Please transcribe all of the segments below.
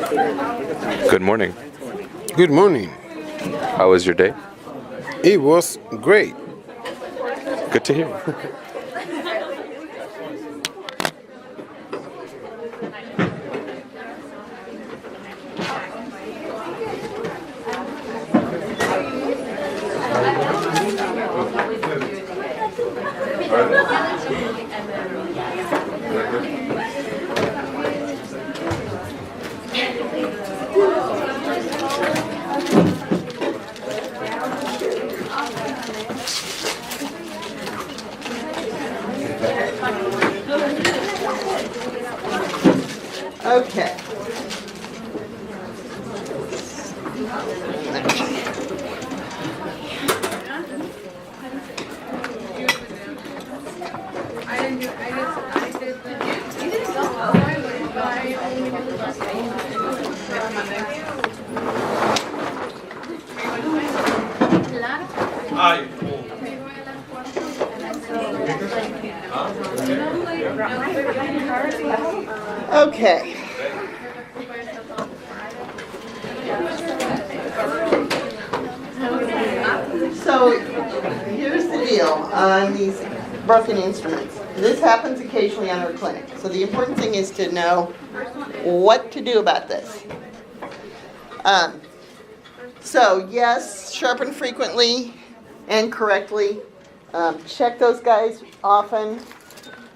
Good morning. Good morning. How was your day? It was great. Good to hear. Okay. Okay. So here's the deal on these broken instruments. This happens occasionally on our clinic. So the important thing is to know what to do about this. So yes, sharpen frequently and correctly. Check those guys often.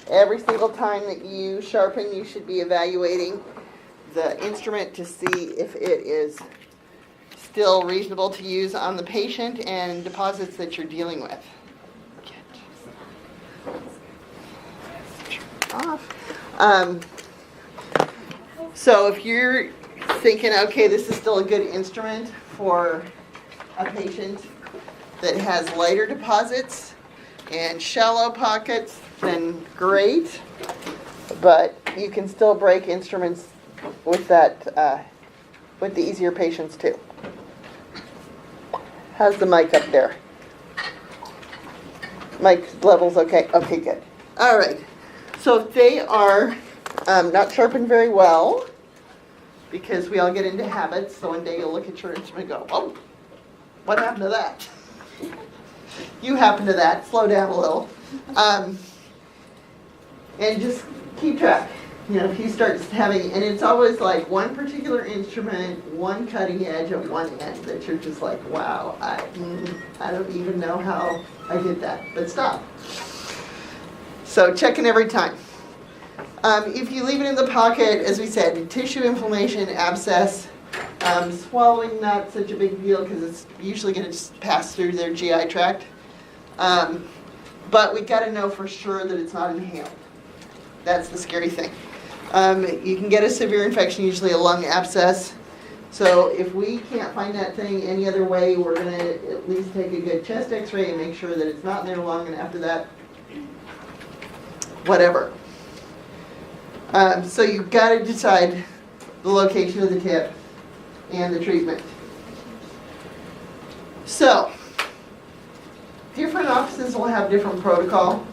Every single time that you sharpen, you should be evaluating the instrument to see if it is still reasonable to use on the patient and deposits that you're dealing with. So if you're thinking, okay, this is still a good instrument for a patient that has lighter deposits and shallow pockets, then great. But you can still break instruments with that, with the easier patients too. How's the mic up there? Mic level's okay? Okay, good. All right. So if they are not sharpened very well, because we all get into habits, so one day you'll look at your instrument and go, oh, what happened to that? You happened to that. Slow down a little. And just keep track. You know, if you start having, and it's always like one particular instrument, one cutting edge at one end that you're just like, wow, I don't even know how I did that. But stop. So checking every time. If you leave it in the pocket, as we said, tissue inflammation, abscess, swallowing not such a big deal because it's usually going to just pass through their GI tract. But we got to know for sure that it's not inhaled. That's the scary thing. You can get a severe infection, usually a lung abscess. So if we can't find that thing any other way, we're going to at least take a good chest x-ray and make sure that it's not in there lung, and after that, whatever. So you've got to decide the location of the tip and the treatment. So, different offices will have different protocol.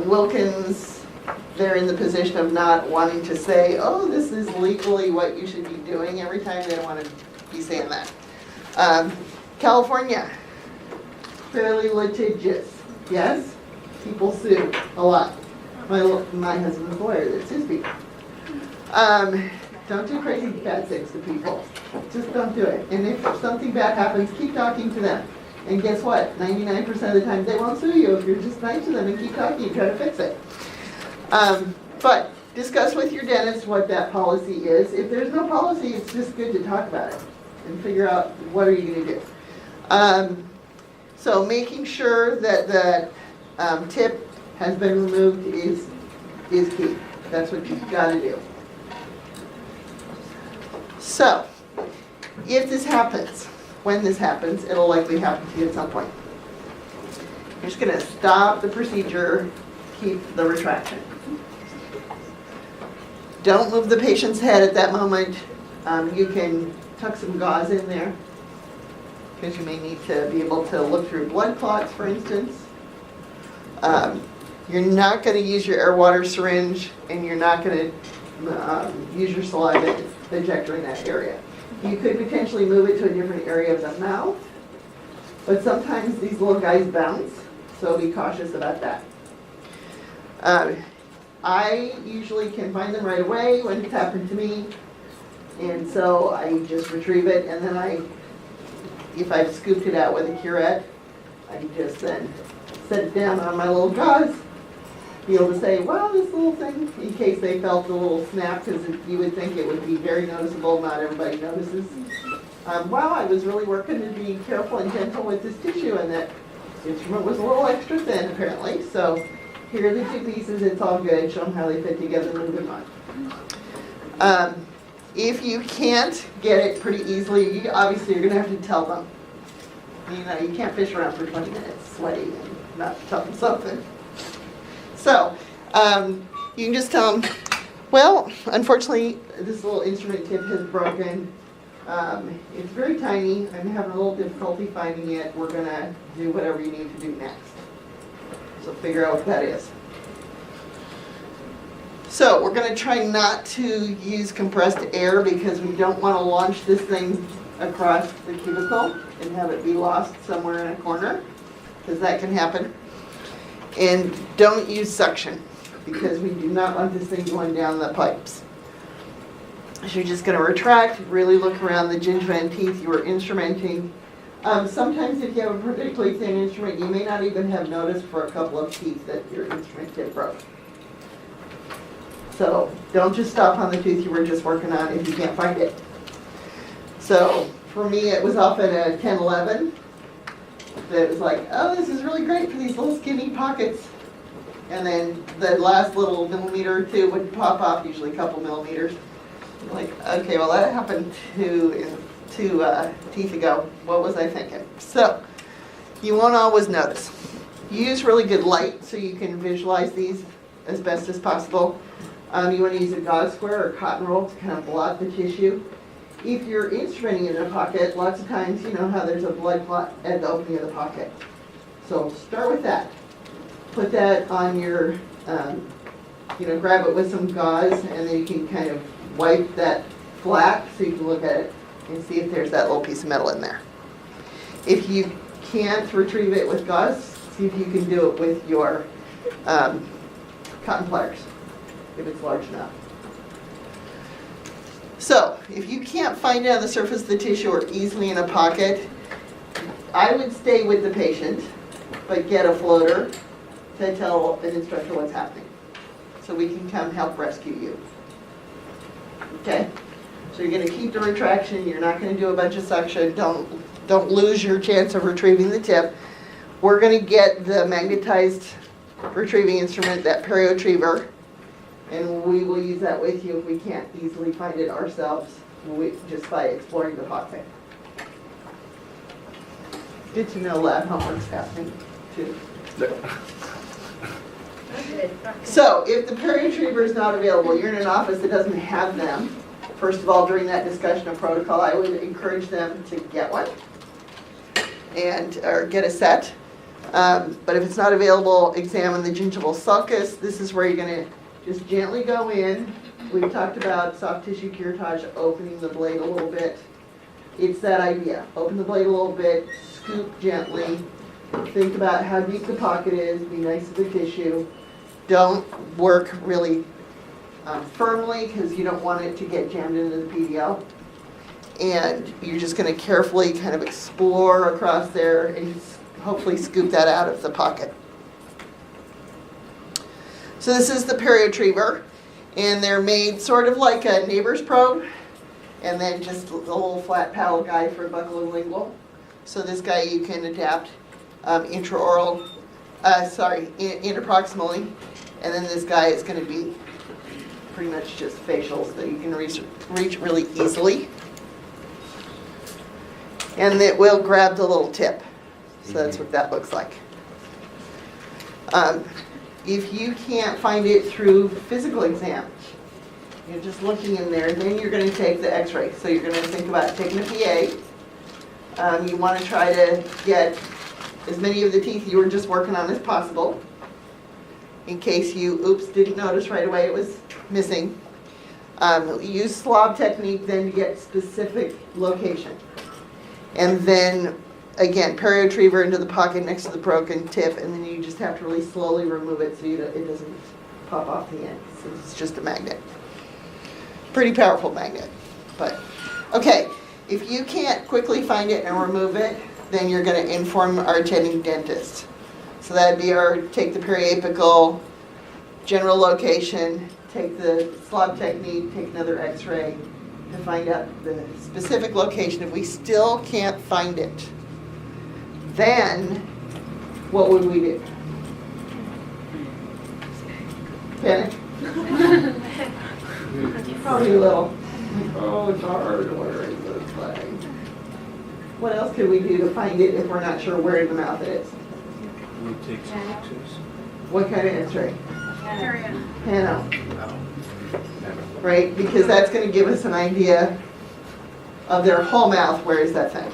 Wilkins, they're in the position of not wanting to say, oh, this is legally what you should be doing every time. They don't want to be saying that. California, fairly litigious. Yes? People sue a lot. My husband's a lawyer that sues people. Don't do crazy bad things to people. Just don't do it. And if something bad happens, keep talking to them. And guess what? 99% of the time they won't sue you if you're just nice to them and keep talking and try to fix it. But discuss with your dentist what that policy is. If there's no policy, it's just good to talk about it and figure out what are you going to do. So making sure that the tip has been removed is key. That's what you've got to do. So, if this happens, when this happens, it'll likely happen to you at some point. You're just going to stop the procedure, keep the retraction. Don't move the patient's head at that moment. You can tuck some gauze in there because you may need to be able to look through blood clots, for instance. You're not going to use your air water syringe, and you're not going to use your saliva ejector in that area. You could potentially move it to a different area of the mouth, but sometimes these little guys bounce, so be cautious about that. I usually can find them right away when it's happened to me, and so I just retrieve it, and then if I've scooped it out with a curette, I just then set it down on my little gauze, be able to say, wow, this little thing, in case they felt a little snap, because you would think it would be very noticeable, not everybody notices. Wow, I was really working to be careful and gentle with this tissue, and that instrument was a little extra thin, apparently, so here are the two pieces, it's all good, show them how they fit together, moving on. If you can't get it pretty easily, obviously you're going to have to tell them. You know, you can't fish around for 20 minutes sweaty and not tell them something. So, you can just tell them, well, unfortunately, this little instrument tip has broken. It's very tiny. I'm having a little difficulty finding it. We're going to do whatever you need to do next. So figure out what that is. So we're going to try not to use compressed air because we don't want to launch this thing across the cuticle and have it be lost somewhere in a corner, because that can happen. And don't use suction because we do not want this thing going down the pipes. So you're just going to retract, really look around the gingiva and teeth you are instrumenting. Sometimes if you have a particularly thin instrument, you may not even have noticed for a couple of teeth that your instrument tip broke. So don't just stop on the tooth you were just working on if you can't find it. So for me, it was off at a 10-11. That was like, oh, this is really great for these little skinny pockets. And then the last little millimeter or two would pop off, usually a couple millimeters. You're like, okay, well that happened two teeth ago. What was I thinking? So you won't always notice. Use really good light so you can visualize these as best as possible. You want to use a gauze square or cotton roll to kind of blot the tissue. If you're instrumenting in a pocket, lots of times you know how there's a blood clot at the opening of the pocket. So start with that. Put that on your, grab it with some gauze, and then you can kind of wipe that flat so you can look at it and see if there's that little piece of metal in there. If you can't retrieve it with gauze, see if you can do it with your cotton pliers, if it's large enough. So, if you can't find it on the surface of the tissue or easily in a pocket, I would stay with the patient, but get a floater to tell an instructor what's happening, so we can come help rescue you. Okay? So you're going to keep the retraction, you're not going to do a bunch of suction, don't lose your chance of retrieving the tip. We're going to get the magnetized retrieving instrument, that periotriever, and we will use that with you if we can't easily find it ourselves, just by exploring the pocket. Good to know lab homework's happening too. So if the periotriever is not available, you're in an office that doesn't have them, first of all, during that discussion of protocol, I would encourage them to get one or get a set. But if it's not available, examine the gingival sulcus. This is where you're going to just gently go in. We've talked about soft tissue curettage, opening the blade a little bit. It's that idea. Open the blade a little bit, scoop gently. Think about how deep the pocket is, be nice to the tissue. Don't work really firmly because you don't want it to get jammed into the PDL. And you're just going to carefully kind of explore across there and hopefully scoop that out of the pocket. So this is the periotriever, and they're made sort of like a neighbor's probe, and then just a little flat paddle guide for buccolingual. So this guy you can adapt intraproximally, and then this guy is going to be pretty much just facials that you can reach really easily. And it will grab the little tip. So that's what that looks like. If you can't find it through physical exam, you're just looking in there, then you're going to take the x-ray. So you're going to think about taking a PA. You want to try to get as many of the teeth you were just working on as possible, in case you, didn't notice right away it was missing. Use swab technique then to get specific location. And then, again, periretriever into the pocket next to the broken tip, and then you just have to really slowly remove it so it doesn't pop off the end. So it's just a magnet. Pretty powerful magnet. But, okay, if you can't quickly find it and remove it, then you're going to inform our attending dentist. So that'd be take the periapical, general location, take the swab technique, take another x-ray to find out the specific location. If we still can't find it, then what would we do? Panic? Probably a little. Oh, it's hard. Where is this thing? What else could we do to find it if we're not sure where in the mouth it is? We take some pictures. What kind of x-ray? Pano. Right? Because that's going to give us an idea of their whole mouth. Where is that thing?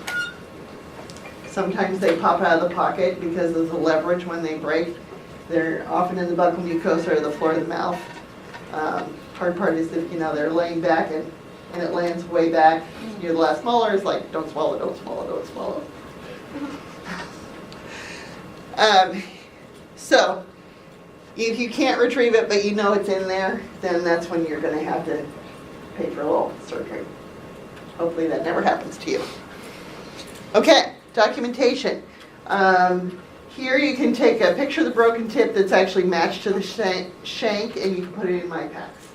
Sometimes they pop out of the pocket because of the leverage when they break. They're often in the buccal mucosa or the floor of the mouth. Hard part is if they're laying back and it lands way back near the last molar. It's like, don't swallow, don't swallow, don't swallow. So, if you can't retrieve it but you know it's in there, then that's when you're going to have to pay for a little surgery. Hopefully that never happens to you. Okay, documentation. Here you can take a picture of the broken tip that's actually matched to the shank, and you can put it in my packs.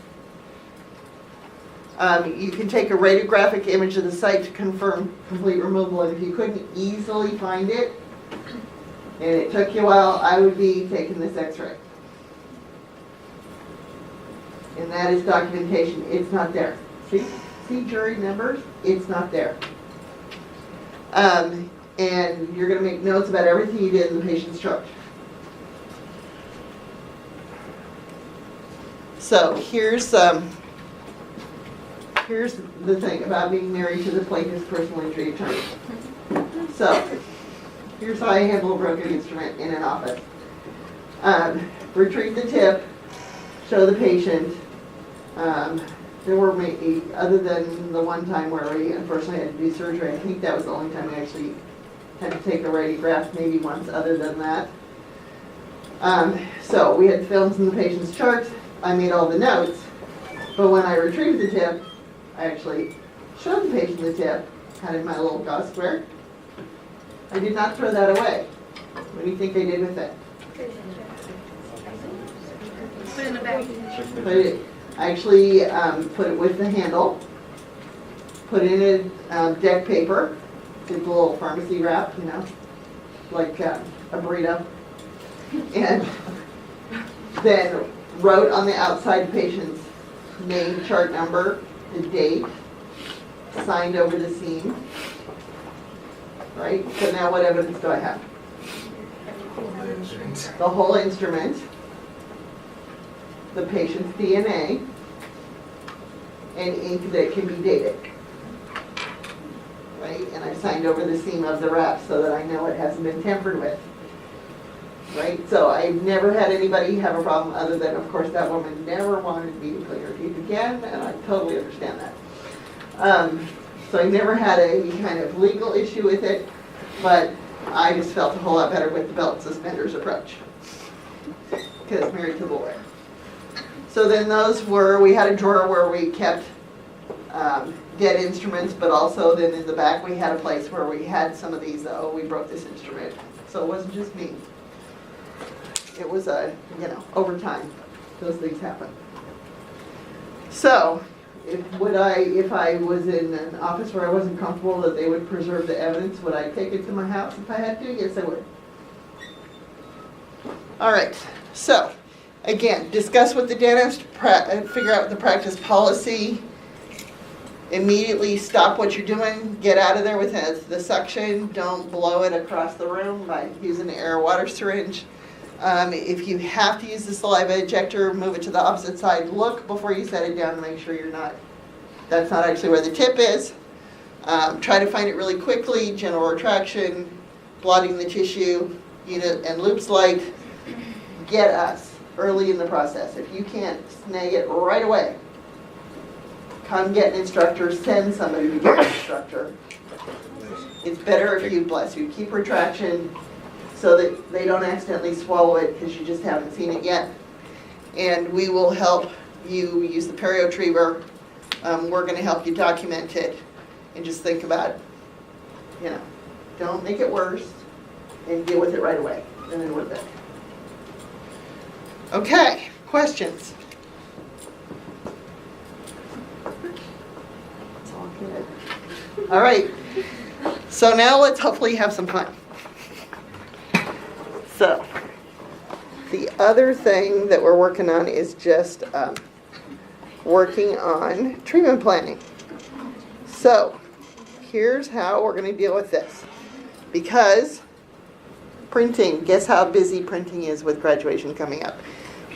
You can take a radiographic image of the site to confirm complete removal, and if you couldn't easily find it, and it took you a while, I would be taking this x-ray. And that is documentation. It's not there. See jury members? It's not there. And you're going to make notes about everything you did in the patient's chart. So here's the thing about being married to the plaintiff's personal injury attorney. So here's how I handle a broken instrument in an office. Retrieve the tip, show the patient. There were maybe, other than the one time where we unfortunately had to do surgery, I think that was the only time we actually had to take a radiograph, maybe once other than that. So we had films in the patient's charts. I made all the notes, but when I retrieved the tip, I actually showed the patient the tip, kind of my little gauze square. I did not throw that away. What do you think I did with it? Put it in the bag. I actually put it with the handle, put in a deck paper, did the little pharmacy wrap, like a burrito, and then wrote on the outside the patient's name, chart number, the date, signed over the seam. Right? So now what evidence do I have? The whole instrument, the patient's DNA, and ink that can be dated. Right? And I signed over the seam of the wrap so that I know it hasn't been tampered with. Right? So I've never had anybody have a problem other than, of course, that woman never wanted me to clean her teeth again, and I totally understand that. So I never had any kind of legal issue with it, but I just felt a whole lot better with the belt and suspenders approach because married to the lawyer. So then we had a drawer where we kept dead instruments, but also then in the back we had a place where we had some of these, we broke this instrument. So it wasn't just me. It was over time, those things happen. So, if I was in an office where I wasn't comfortable that they would preserve the evidence, would I take it to my house if I had to? Yes, I would. All right, so, again, discuss with the dentist, figure out the practice policy, immediately stop what you're doing, get out of there with the suction, don't blow it across the room by using an air water syringe. If you have to use the saliva ejector, move it to the opposite side. Look before you set it down to make sure that's not actually where the tip is. Try to find it really quickly, gentle retraction, blotting the tissue, and Loop's Light. Get us early in the process. If you can't snag it right away, come get an instructor, send somebody to get an instructor. It's better if you, bless you, keep retraction so that they don't accidentally swallow it because you just haven't seen it yet. And we will help you use the periotriever. We're going to help you document it and just think about, you know, don't make it worse and deal with it right away. And then we're good. Okay, questions? It's all good. All right. So now let's hopefully have some fun. So, the other thing that we're working on is just working on treatment planning. So, here's how we're going to deal with this. Because printing, guess how busy printing is with graduation coming up?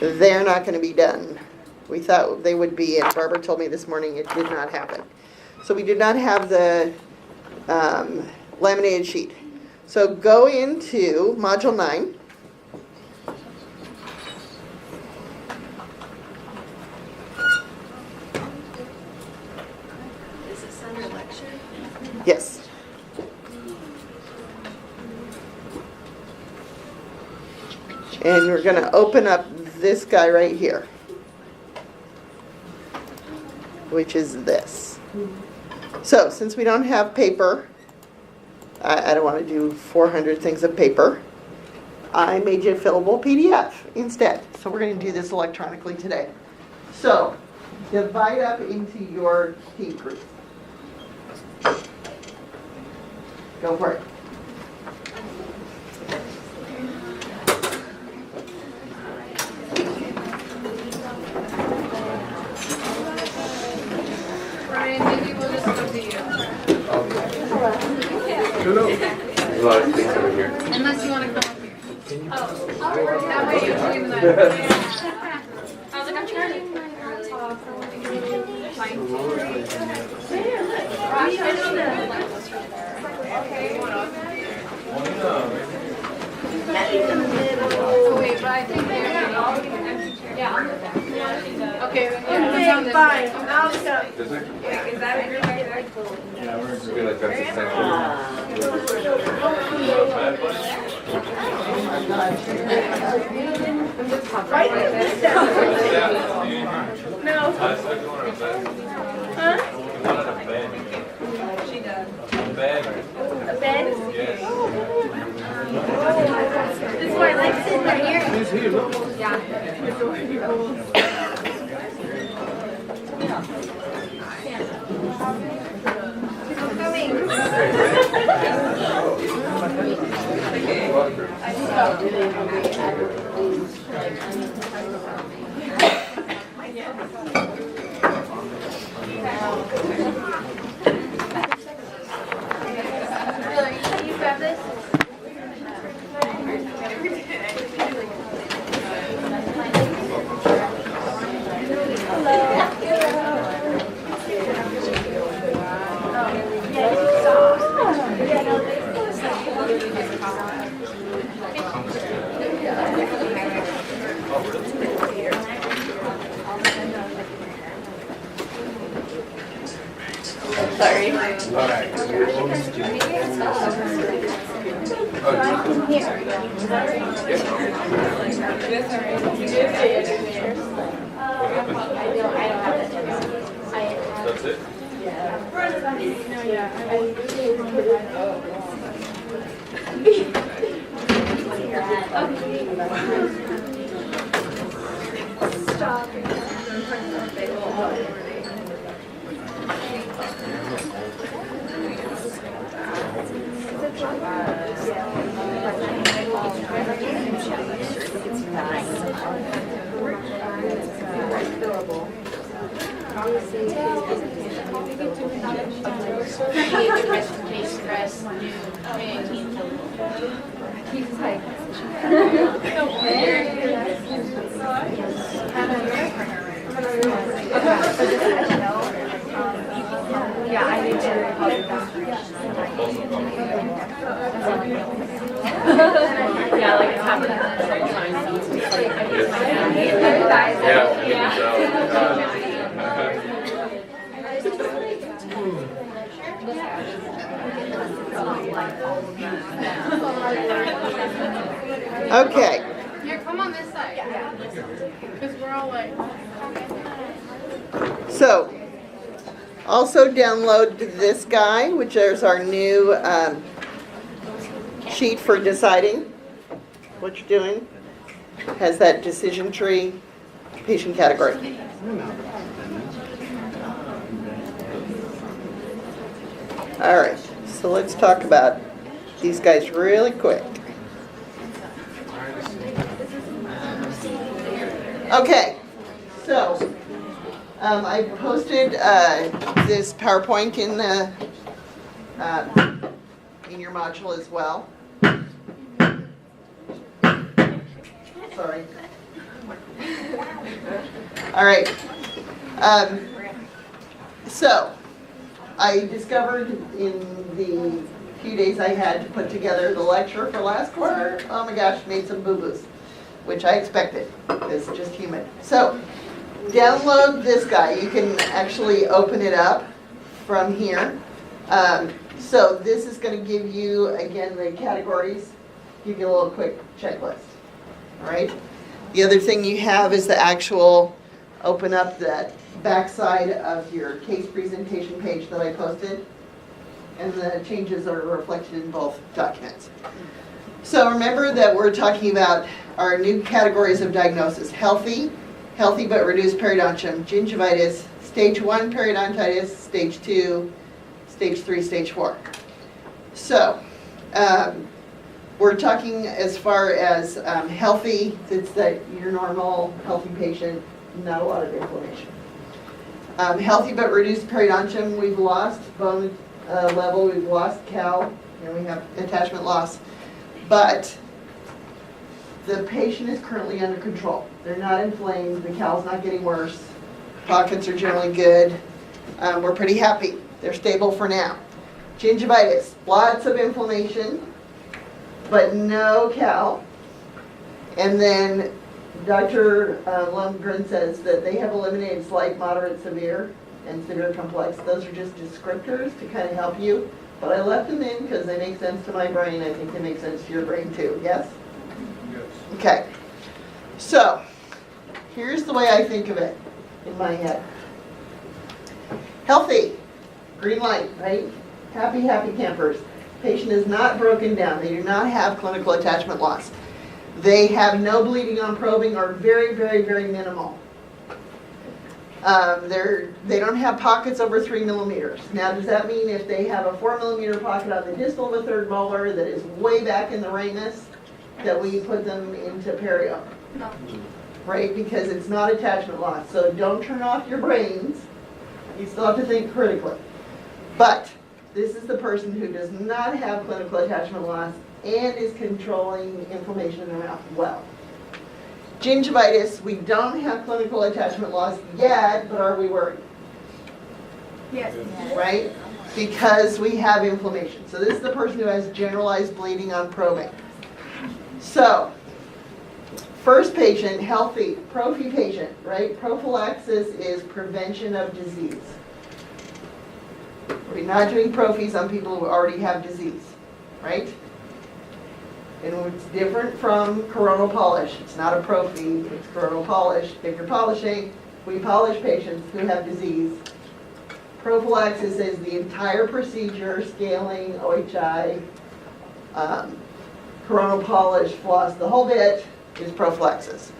They're not going to be done. We thought they would be, and Barbara told me this morning it did not happen. So we did not have the laminated sheet. So go into Module 9. Is this under lecture? Yes. And we're going to open up this guy right here, which is this. So since we don't have paper, I don't want to do 400 things of paper, I made you a fillable PDF instead. So we're going to do this electronically today. So divide up into your team groups. Go for it. Ryan, maybe we'll just come to you. There's a lot of things over here. Unless you want to come up here. Oh, that way you're doing that. I was like, I'm charging my laptop. Oh, wait, but I think they're empty chair. Yeah, I'll move that. Okay, yeah, fine. I'll just go. Does it? Is that everybody there? I feel like that's essential. She does. This is why I like sitting right here. Yeah. Can you grab this? Sorry. That's it? Yeah, like it's happening at the same time. Yeah, I think so. Okay, Here, come on this side. Because we're all like. so also download this guy, which is our new sheet for deciding what you're doing. Has that decision tree patient category. All right, so let's talk about these guys really quick. Okay, so I posted this PowerPoint in the in your module as well. Sorry. All right. So I discovered in the few days I had to put together the lecture for last quarter, oh my gosh, made some boo-boos, which I expected. It's just human. So download this guy. You can actually open it up from here. So this is going to give you, again, the categories, give you a little quick checklist. All right. The other thing you have is the actual open up that backside of your case presentation page that I posted, and the changes are reflected in both documents. So remember that we're talking about our new categories of diagnosis: healthy but reduced periodontium, gingivitis, stage 1 periodontitis, stage 2, stage 3, stage 4. So we're talking as far as healthy, it's that your normal healthy patient, not a lot of inflammation. Healthy but reduced periodontium, we've lost bone level, we've lost cal, and we have attachment loss. But the patient is currently under control. They're not inflamed, the cal's not getting worse, pockets are generally good. We're pretty happy. They're stable for now. Gingivitis, lots of inflammation, but no cal. And then Dr. Lundgren says that they have eliminated slight, moderate, severe, and severe complex. Those are just descriptors to kind of help you. But I left them in because they make sense to my brain. I think they make sense to your brain too. Yes? Yes. Okay. So, here's the way I think of it in my head. Healthy, green light, right? Happy campers. Patient is not broken down. They do not have clinical attachment loss. They have no bleeding on probing or very, very, very minimal. They don't have pockets over 3 millimeters. Now, does that mean if they have a 4 millimeter pocket on the distal of a third molar that is way back in the ramus, that we put them into perio? No. Right? Because it's not attachment loss. So don't turn off your brains. You still have to think critically. But this is the person who does not have clinical attachment loss and is controlling inflammation in their mouth well. Gingivitis, we don't have clinical attachment loss yet, but are we worried? Yes. Right? Because we have inflammation. So this is the person who has generalized bleeding on probing. So, first patient, healthy, prophy patient, right? Prophylaxis is prevention of disease. We're not doing prophies on people who already have disease, right? And it's different from coronal polish. It's not a prophy, it's coronal polish. If you're polishing, we polish patients who have disease. Prophylaxis is the entire procedure, scaling, OHI, coronal polish, floss, the whole bit is prophylaxis.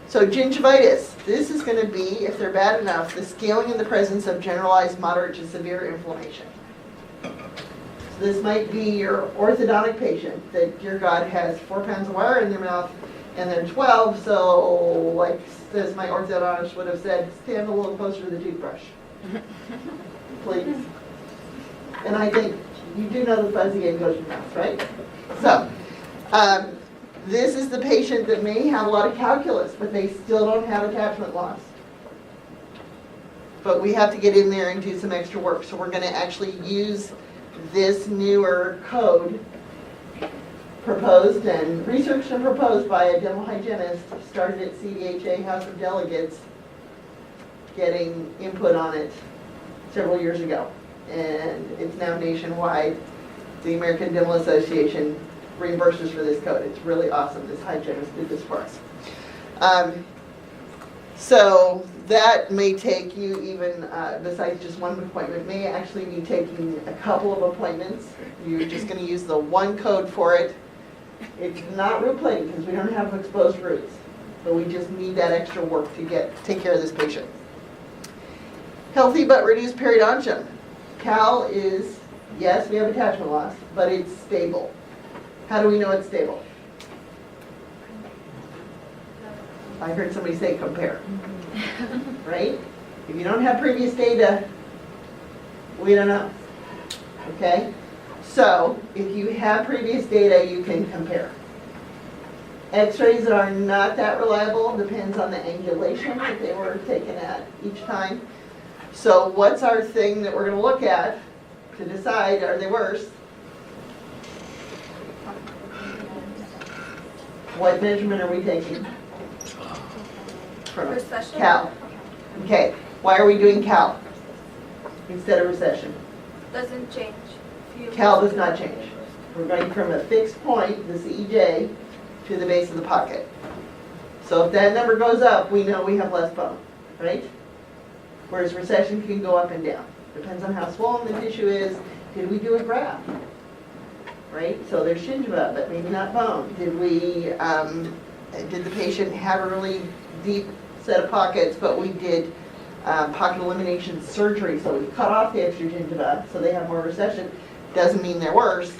So gingivitis, this is going to be, if they're bad enough, the scaling in the presence of generalized moderate to severe inflammation. So this might be your orthodontic patient that, dear God, has 4 pounds of wire in their mouth and they're 12, so like as my orthodontist would have said, stand a little closer to the toothbrush, please. And I think you do know the fuzzy end goes in your mouth, right? So, this is the patient that may have a lot of calculus, but they still don't have attachment loss. But we have to get in there and do some extra work. So we're going to actually use this newer code proposed and researched and proposed by a dental hygienist, started at CDHA House of Delegates, getting input on it several years ago. and it's now nationwide. The American Dental Association reimburses for this code. It's really awesome. This hygienist did this for us. So that may take you even, besides just one appointment, may actually be taking a couple of appointments. You're just going to use the one code for it. It's not root plating because we don't have exposed roots, but we just need that extra work to take care of this patient. Healthy but reduced periodontium. Cal is, yes, we have attachment loss, but it's stable. How do we know it's stable? I heard somebody say compare, right? If you don't have previous data, we don't know, okay? So if you have previous data, you can compare. X-rays are not that reliable, depends on the angulation that they were taken at each time. So what's our thing that we're going to look at to decide, are they worse? What measurement are we taking? From Recession? Cal. Okay, why are we doing Cal instead of recession? Doesn't change. Cal does not change. We're going from a fixed point, the CEJ, to the base of the pocket. So if that number goes up, we know we have less bone, right? Whereas recession can go up and down. Depends on how swollen the tissue is. Did we do a graft? Right? So there's gingiva, but maybe not bone. Did the patient have a really deep set of pockets, but we did pocket elimination surgery, so we cut off the extra gingiva, so they have more recession. Doesn't mean they're worse.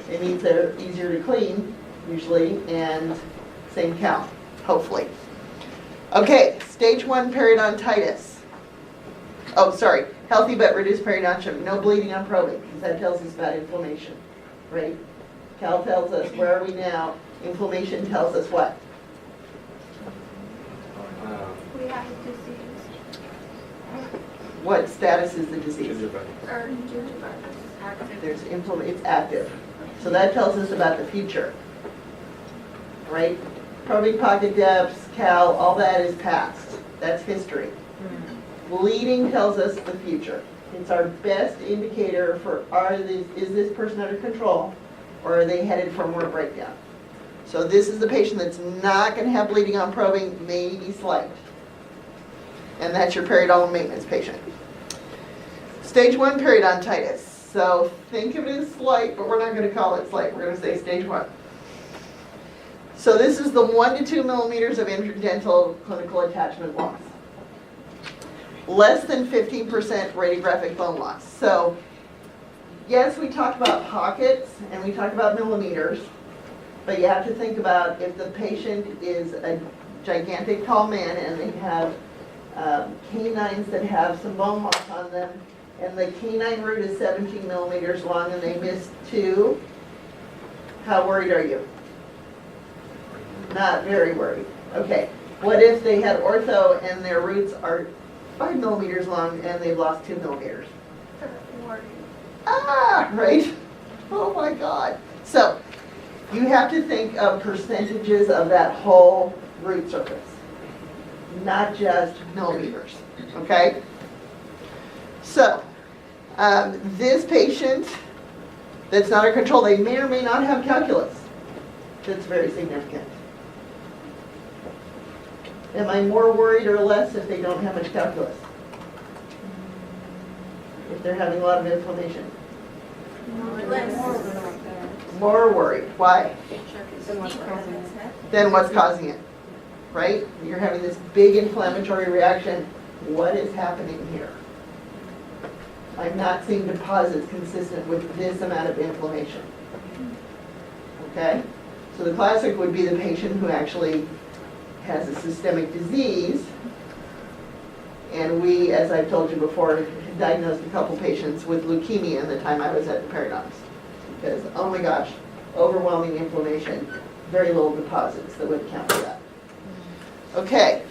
It means they're easier to clean, usually, and same count, hopefully. Okay, stage 1 periodontitis. Oh, sorry, healthy but reduced periodontium. No bleeding on probing, because that tells us about inflammation, right? Cal tells us, where are we now? Inflammation tells us what? We have disease. What status is the disease? Or gingivitis. Active. There's inflammation, it's active. So that tells us about the future, right? Probing pocket depths, Cal, all that is past. That's history. Bleeding tells us the future. It's our best indicator for is this person under control, or are they headed for more breakdown? So this is the patient that's not going to have bleeding on probing, maybe slight. And that's your periodontal maintenance patient. Stage 1 periodontitis. So think of it as slight, but we're not going to call it slight. We're going to say stage 1. So this is the 1 to 2 millimeters of interdental clinical attachment loss. Less than 15% radiographic bone loss. So yes, we talked about pockets and we talked about millimeters, but you have to think about if the patient is a gigantic tall man and they have canines that have some bone loss on them, and the canine root is 17 millimeters long and they missed 2, how worried are you? Not very worried. Okay, what if they had ortho and their roots are 5 millimeters long and they've lost 2 millimeters? Ah, right? Oh my God. So, you have to think of percentages of that whole root surface, not just millimeters, okay? So, this patient that's not under control, they may or may not have calculus. That's very significant. Am I more worried or less if they don't have much calculus? If they're having a lot of inflammation? More worried. Why? Then what's causing it? Right? You're having this big inflammatory reaction. What is happening here? I'm not seeing deposits consistent with this amount of inflammation. Okay? So the classic would be the patient who actually has a systemic disease, and we, as I've told you before, diagnosed a couple patients with leukemia in the time I was at the periodontics. Because, oh my gosh, overwhelming inflammation, very little deposits that would account for that. Okay,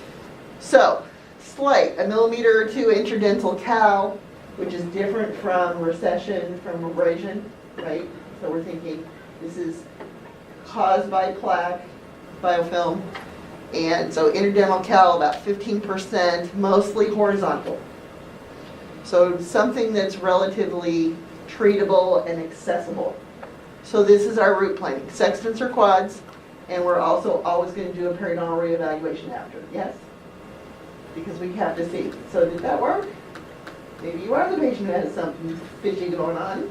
so slight, 1 millimeter or 2 interdental cal, which is different from recession, from abrasion, right? So we're thinking this is caused by plaque, biofilm, and so interdental cal about 15%, mostly horizontal. So something that's relatively treatable and accessible. So this is our root planning, sextants or quads, and we're also always going to do a periodontal reevaluation after, yes? Because we have to see. So did that work? Maybe you are the patient who has something fishy going on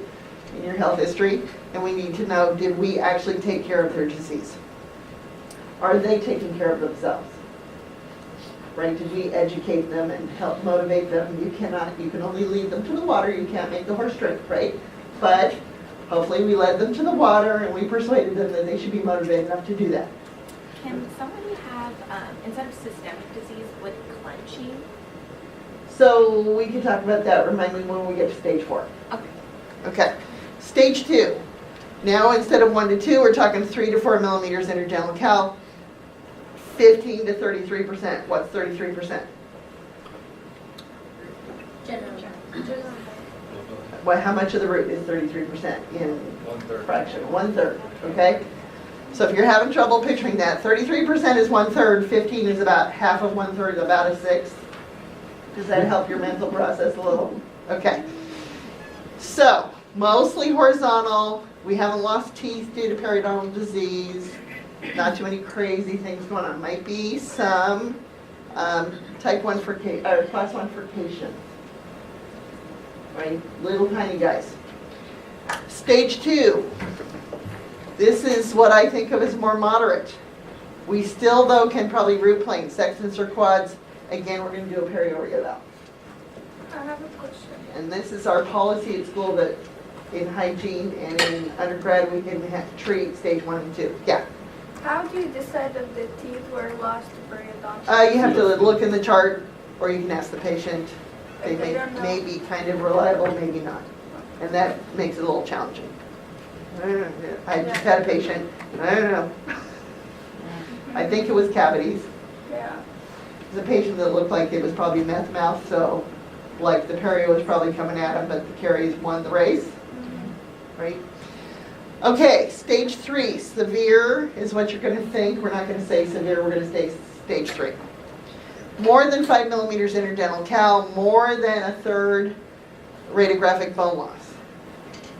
in your health history, and we need to know, did we actually take care of their disease? Are they taking care of themselves? Right? Did we educate them and help motivate them? You can only lead them to the water, you can't make the horse drink, right? But hopefully we led them to the water and we persuaded them that they should be motivated enough to do that. Can somebody have, instead of systemic disease, with clenching? So we can talk about that, remind me when we get to stage 4. Okay. Okay, stage 2. Now instead of 1 to 2, we're talking 3 to 4 millimeters interdental cal, 15 to 33%. What's 33%? Well, how much of the root is 33% in 1/3. fraction? 1/3, okay? So if you're having trouble picturing that, 33% is 1/3, 15 is about half of 1/3, about a sixth. Does that help your mental process a little? Okay. So, mostly horizontal. We haven't lost teeth due to periodontal disease. Not too many crazy things going on. Might be some type 1 or class 1 furcation. Right? Little tiny guys. Stage 2. This is what I think of as more moderate. We still, though, can probably root plane, sextants or quads. Again, we're going to do a perio eval. I have a question. And this is our policy at school that in hygiene and in undergrad we can treat stage 1 and 2. Yeah. How do you decide if the teeth were lost to periodontitis? You have to look in the chart, or you can ask the patient. They If they don't know. may be kind of reliable, maybe not. And that makes it a little challenging. I just had a patient, I don't know. I think it was cavities. Yeah. It was a patient that looked like it was probably meth mouth, so like the perio was probably coming at him, but the caries won the race, right? Okay, stage 3, severe is what you're going to think. We're not going to say severe, we're going to say stage 3. More than 5 millimeters interdental cal, more than a third radiographic bone loss.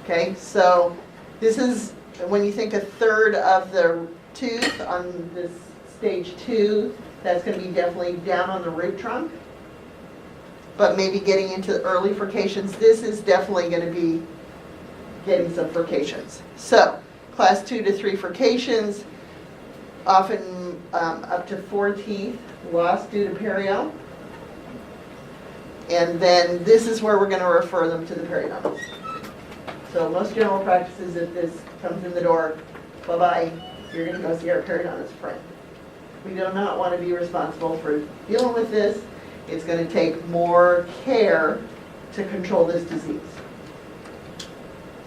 Okay, so this is, when you think a third of the tooth on this stage 2, that's going to be definitely down on the root trunk. But maybe getting into early furcations, this is definitely going to be getting some furcations. So, class 2 to 3 furcations, often up to 4 teeth lost due to perio. And then this is where we're going to refer them to the periodontist. So most general practices, if this comes in the door, bye-bye, you're going to go see our periodontist friend. We do not want to be responsible for dealing with this. It's going to take more care to control this disease.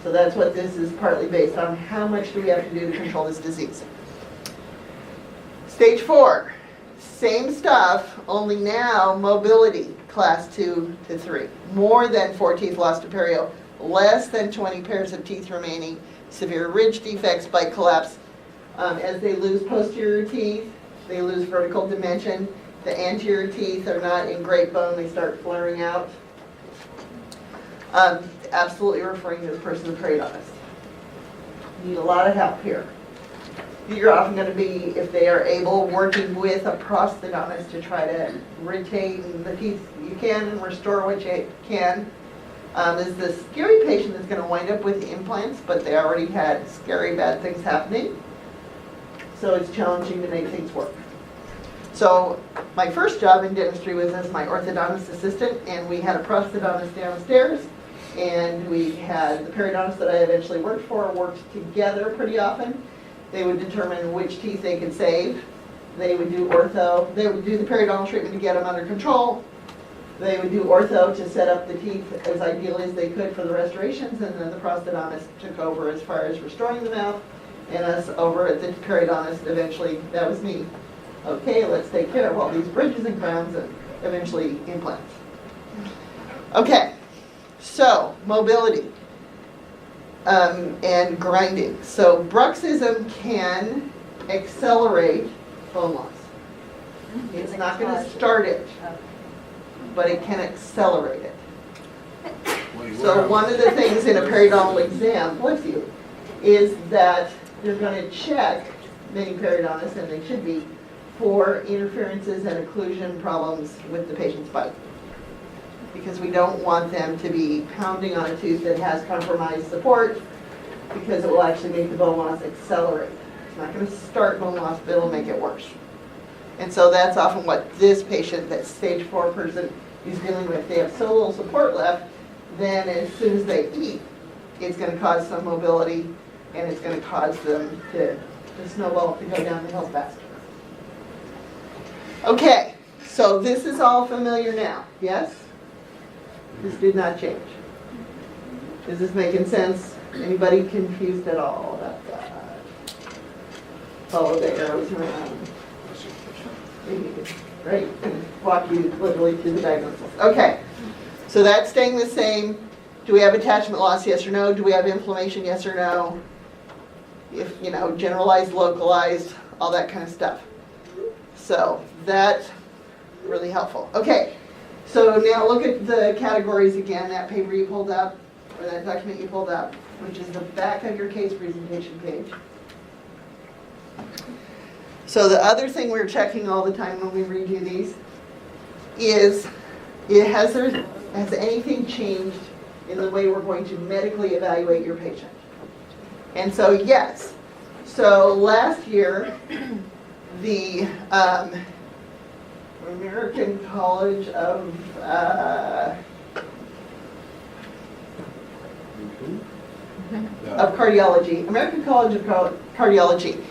So that's what this is partly based on. How much do we have to do to control this disease? Stage 4, same stuff, only now mobility, class 2 to 3. More than 4 teeth lost to perio, less than 20 pairs of teeth remaining, severe ridge defects, bite collapse. As they lose posterior teeth, they lose vertical dimension. The anterior teeth are not in great bone, they start flaring out. Absolutely referring to this person to periodontist. Need a lot of help here. You're often going to be, if they are able, working with a prosthodontist to try to retain the teeth you can and restore what you can. Is the scary patient that's going to wind up with implants, but they already had scary bad things happening. So it's challenging to make things work. So my first job in dentistry was as my orthodontist assistant, and we had a prosthodontist downstairs, and we had the periodontist that I eventually worked for worked together pretty often. They would determine which teeth they could save. They would do ortho. They would do the periodontal treatment to get them under control. They would do ortho to set up the teeth as ideally as they could for the restorations, and then the prosthodontist took over as far as restoring the mouth, and us over at the periodontist, eventually, that was me. Okay, let's take care of all these bridges and crowns and eventually implants. Okay, so mobility and grinding. So bruxism can accelerate bone loss. It's not going to start it, but it can accelerate it. So one of the things in a periodontal exam, bless you, is that they're going to check many periodontists, and they should be, for interferences and occlusion problems with the patient's bite. Because we don't want them to be pounding on a tooth that has compromised support, because it will actually make the bone loss accelerate. It's not going to start bone loss, but it'll make it worse. And so that's often what this patient, that stage 4 person, is dealing with. They have so little support left, then as soon as they eat, it's going to cause some mobility, and it's going to cause them to snowball, to go down the hill faster. Okay, so this is all familiar now, yes? This did not change. Is this making sense? Anybody confused at all about that? Follow the arrows around. Right, and walk you literally through the diagnosis. Okay, so that's staying the same. Do we have attachment loss, yes or no? Do we have inflammation, yes or no? If, generalized, localized, all that kind of stuff. So that's really helpful. Okay, so now look at the categories again, that paper you pulled up, or that document you pulled up, which is the back of your case presentation page. So the other thing we're checking all the time when we redo these is, has anything changed in the way we're going to medically evaluate your patient? And so yes. So last year, the American College of Cardiology, American College of Cardiology,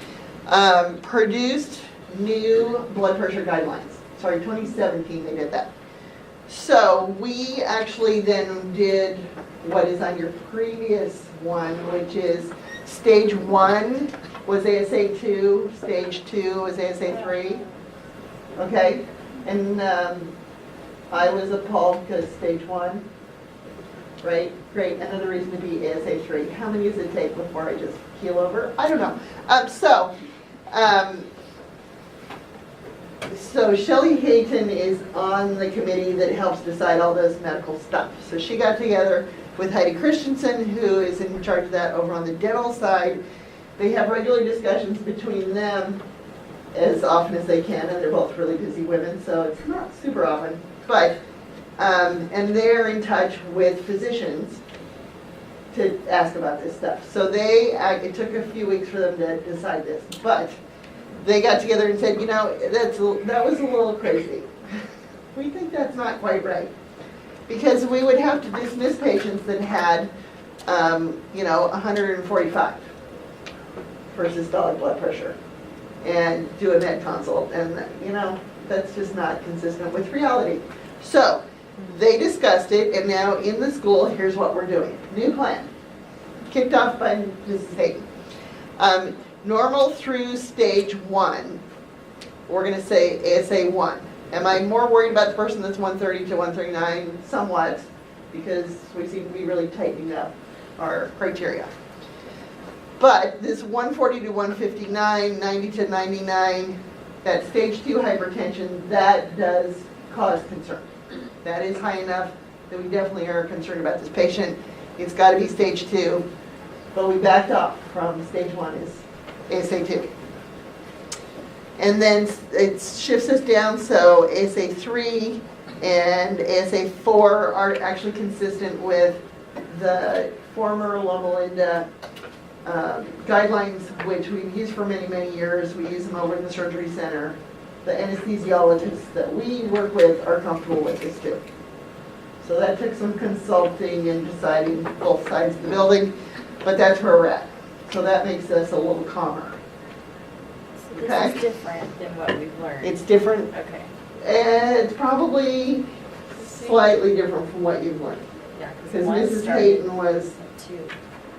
produced new blood pressure guidelines. Sorry, 2017 they did that. So we actually then did what is on your previous one, which is stage 1 was ASA 2, stage 2 was ASA 3. Okay, and I was appalled because stage 1, right? Great, another reason to be ASA 3. How many does it take before I just keel over? I don't know. So Shelley Hayton is on the committee that helps decide all this medical stuff. So she got together with Heidi Christensen, who is in charge of that over on the dental side. They have regular discussions between them as often as they can, and they're both really busy women, so it's not super often. But, and they're in touch with physicians to ask about this stuff. So it took a few weeks for them to decide this, but they got together and said, that was a little crazy. We think that's not quite right. Because we would have to dismiss patients that had, 145 for systolic blood pressure and do a med consult. And, that's just not consistent with reality. So they discussed it, and now in the school, here's what we're doing. New plan, kicked off by Mrs. Hayden. Normal through stage 1, we're going to say ASA 1. Am I more worried about the person that's 130 to 139? Somewhat, because we seem to be really tightening up our criteria. But this 140 to 159, 90 to 99, that stage 2 hypertension, that does cause concern. That is high enough that we definitely are concerned about this patient. It's got to be stage 2, but we backed off from stage 1 is ASA 2. And then it shifts us down, so ASA 3 and ASA 4 are actually consistent with the former Loma Linda guidelines, which we've used for many, many years. We use them over in the surgery center. The anesthesiologists that we work with are comfortable with this too. So that took some consulting and deciding both sides of the building, but that's where we're at. So that makes us a little calmer. So this is different than what we've learned. It's different. Okay. It's probably slightly different from what you've learned. Yeah, Because one Mrs. started Hayden was at 2.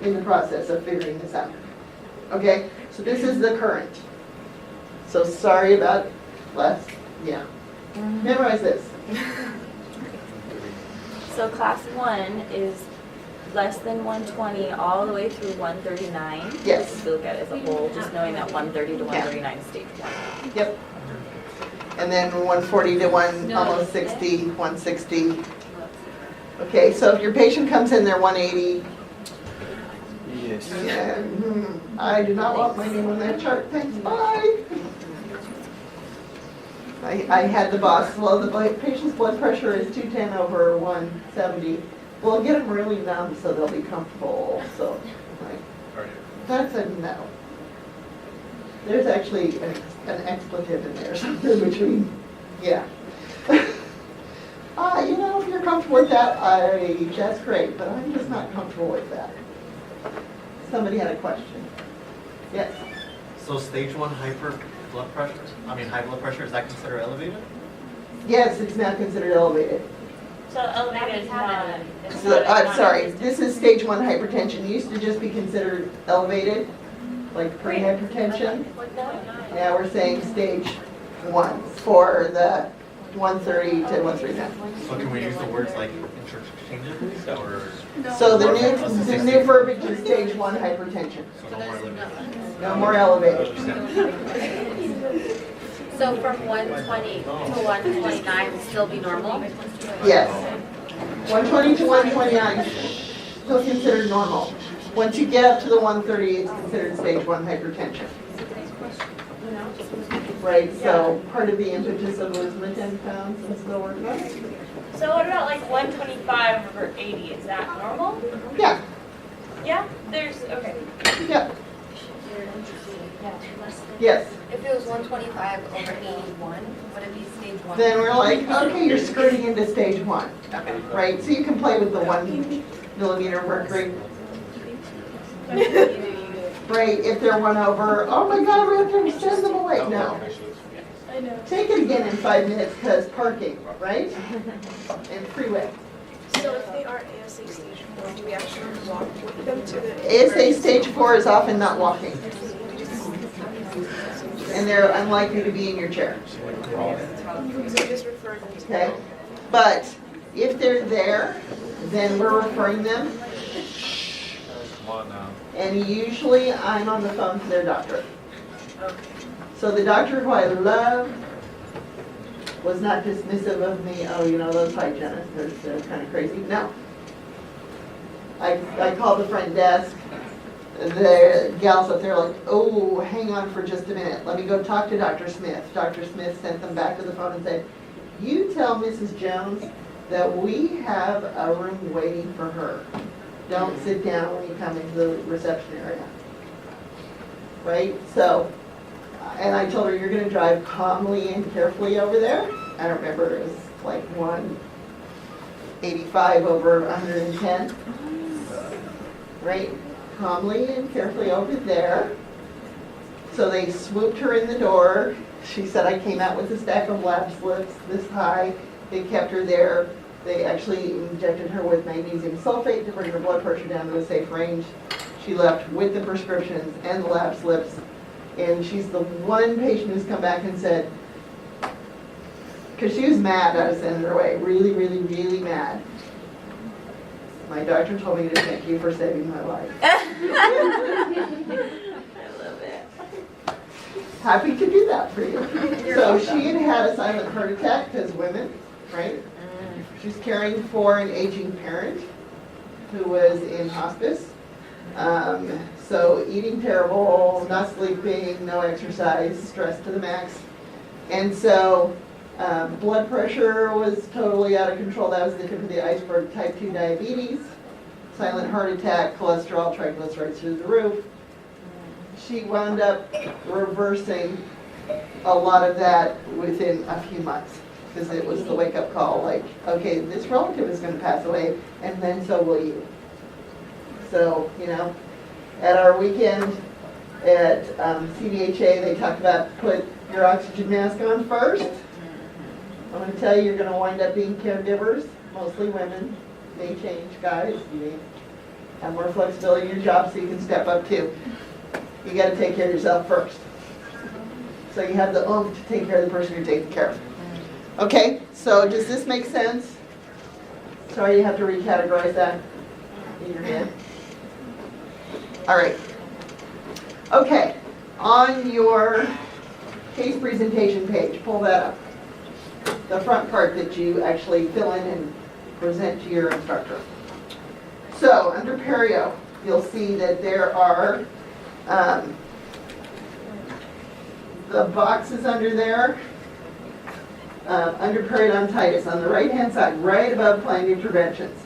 in the process of figuring this out. Okay, so this is the current. So sorry about less, yeah. Memorize this. So class 1 is less than 120 all the way through 139. Yes. Just to look at it as a whole, just knowing that 130 to 139 is stage 1. Yep. And then 140 to almost 60, 160. Okay, so if your patient comes in, they're 180, Yes. and I do not want my name on that chart, thanks, bye. I had the boss, well, the patient's blood pressure is 210 over 170. We'll get them really numb so they'll be comfortable, so, like, that's a no. There's actually an expletive in there, something between, yeah. You know, if you're comfortable with that, that's great, but I'm just not comfortable with that. Somebody had a question. Yes? So stage 1 high blood pressure, is that considered elevated? Yes, it's now considered elevated. So elevated is not. I'm sorry, this is stage 1 hypertension. It used to just be considered elevated, like pre-hypertension. Now we're saying stage 1 for the 130 to 139. So can we use the words like interchangeably, or So the new verbiage is stage 1 hypertension. so no more elevated? No more elevated. So from 120 to 129 will still be normal? Yes. 120 to 129 still considered normal. Once you get up to the 130, it's considered stage 1 hypertension. Right, so part of the impetus of losing the 10 pounds and still working on it. So what about like 125 over 80? Is that normal? Yeah, Yeah, there's, okay. yeah, yes. If it was 125 over 81, would it be stage 1? Then we're like, okay, you're skirting into stage 1. Right, so you can play with the 1 millimeter mercury. Right, if they're 1 over, oh my God, we have to send them away. No. Take it again in 5 minutes because parking, right? And freeway. So if they are ASA stage 4, do we actually walk with them to the... ASA stage 4 is often not walking. And they're unlikely to be in your chair, So just refer them to... okay? But if they're there, then we're referring them. And usually I'm on the phone to their doctor. So the doctor who I love was not dismissive of me, oh, you know, those hygienists, they're kind of crazy. No. I called the front desk. The gals up there like, oh, hang on for just a minute. Let me go talk to Dr. Smith. Dr. Smith sent them back to the phone and said, you tell Mrs. Jones that we have a room waiting for her. Don't sit down when you come into the reception area. Right? So, and I told her, you're going to drive calmly and carefully over there. I don't remember, it was like 185 over 110. Right? Calmly and carefully over there. So they swooped her in the door. She said, I came out with a stack of lab slips this high. They kept her there. They actually injected her with magnesium sulfate to bring her blood pressure down to a safe range. She left with the prescriptions and the lab slips. And she's the one patient who's come back and said, because she was mad I was sending her away, really, really, really mad. My doctor told me to thank you for saving my life. I love it. Happy to do that for you. So she had had a silent heart attack because women, right? She's caring for an aging parent who was in hospice. So eating terrible, not sleeping, no exercise, stress to the max. And so blood pressure was totally out of control. That was the tip of the iceberg. Type 2 diabetes, silent heart attack, cholesterol, triglycerides through the roof. She wound up reversing a lot of that within a few months. Because it was the wake-up call, like, okay, this relative is going to pass away, and then so will you. So, you know, at our weekend at CDHA, they talked about put your oxygen mask on first. I'm going to tell you, you're going to wind up being caregivers, mostly women. May change, guys. You may have more flexibility in your job so you can step up too. You got to take care of yourself first. So you have the oomph to take care of the person you're taking care of. Okay, so does this make sense? Sorry you have to recategorize that in your head. All right. Okay, on your case presentation page, pull that up. The front part that you actually fill in and present to your instructor. So under perio, you'll see that there are the boxes under there. Under periodontitis, on the right-hand side, right above planned interventions.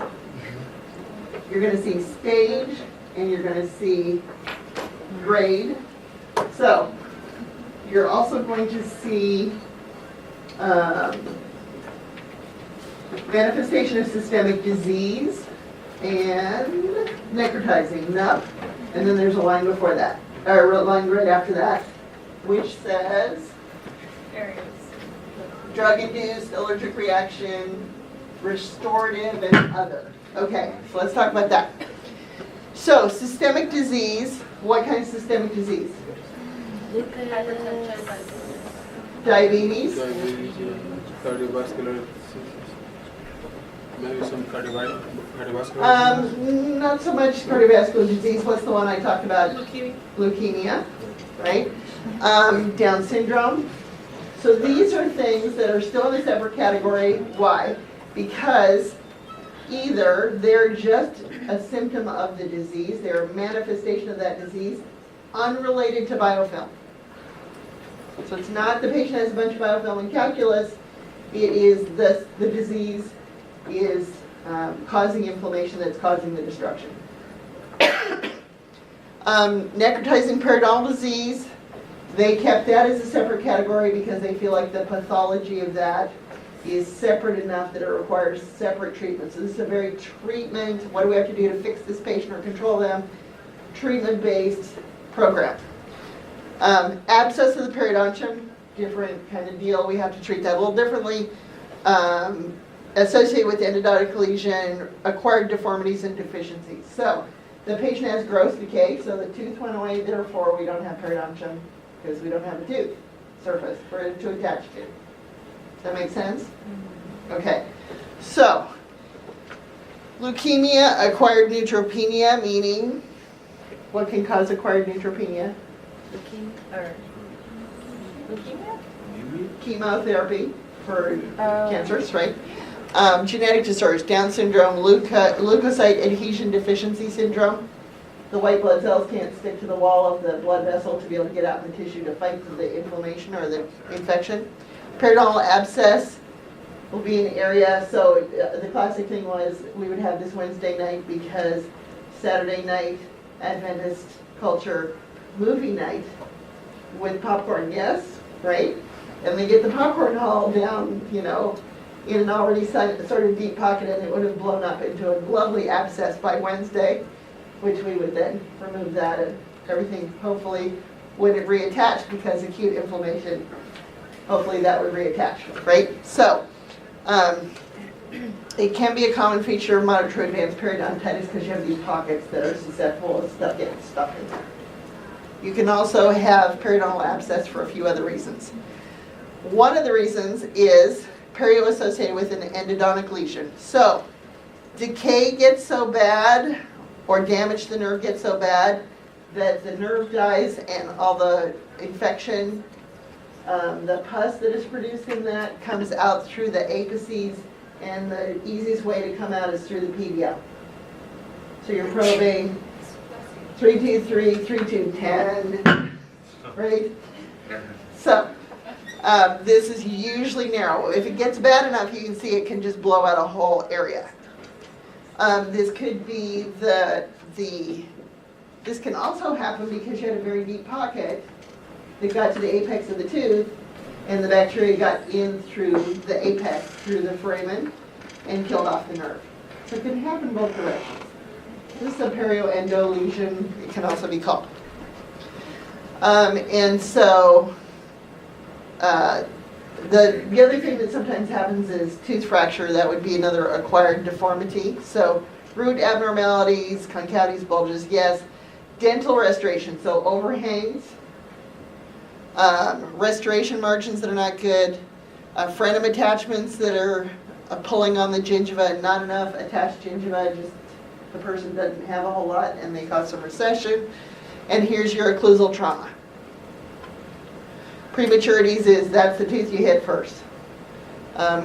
You're going to see stage and you're going to see grade. So you're also going to see manifestation of systemic disease and necrotizing, NUP. And then there's a line before that, or a line right after that, which says drug-induced allergic reaction, restorative, and other. Okay, so let's talk about that. So, systemic disease, what kind of systemic disease? Diabetes, Cardiovascular disease. Maybe some cardiovascular. not so much cardiovascular disease. What's the one I talked about? Leukemia, right? Down syndrome. So these are things that are still in a separate category. Why? Because either they're just a symptom of the disease, they're a manifestation of that disease, unrelated to biofilm. So it's not the patient has a bunch of biofilm in calculus, it is the disease is causing inflammation that's causing the destruction. Necrotizing periodontal disease, they kept that as a separate category because they feel like the pathology of that is separate enough that it requires separate treatment. So this is a very treatment, what do we have to do to fix this patient or control them, treatment-based program. Abscess of the periodontium, different kind of deal. We have to treat that a little differently. Associated with endodontic lesion, acquired deformities and deficiencies. So the patient has gross decay, so the tooth went away, therefore we don't have periodontium because we don't have a tooth surface for it to attach to. Does that make sense? Okay. So leukemia, acquired neutropenia, meaning what can cause acquired neutropenia? Leukemia? Chemotherapy for cancers, right? Genetic disorders, Down syndrome, leukocyte adhesion deficiency syndrome. The white blood cells can't stick to the wall of the blood vessel to be able to get out in the tissue to fight the inflammation or the infection. Periodontal abscess will be an area, so the classic thing was we would have this Wednesday night because Saturday night Adventist culture movie night with popcorn, yes, right? And they get the popcorn hauled down, you know, in an already sort of deep pocket, and it would have blown up into a lovely abscess by Wednesday, which we would then remove that, and everything hopefully would have reattached because acute inflammation, hopefully that would reattach, right? So, it can be a common feature of moderate to advanced periodontitis because you have these pockets that are susceptible of stuff getting stuck in there. You can also have periodontal abscess for a few other reasons. One of the reasons is perio associated with an endodontic lesion. So, decay gets so bad, or damage to the nerve gets so bad, that the nerve dies and all the infection, the pus that is produced in that comes out through the apices, and the easiest way to come out is through the PDL. So you're probing 323, 3210, right? So, this is usually narrow. If it gets bad enough, you can see it can just blow out a whole area. This could be this can also happen because you had a very deep pocket that got to the apex of the tooth, and the bacteria got in through the apex, through the foramen, and killed off the nerve. So it can happen both directions. This is a perioendo lesion, it can also be called. And so, the other thing that sometimes happens is tooth fracture. That would be another acquired deformity. So root abnormalities, concavities, bulges, yes. Dental restoration, so overhangs, restoration margins that are not good, frenum attachments that are pulling on the gingiva and not enough attached gingiva, just the person doesn't have a whole lot and they cause some recession. And here's your occlusal trauma. Prematurities is that's the tooth you hit first.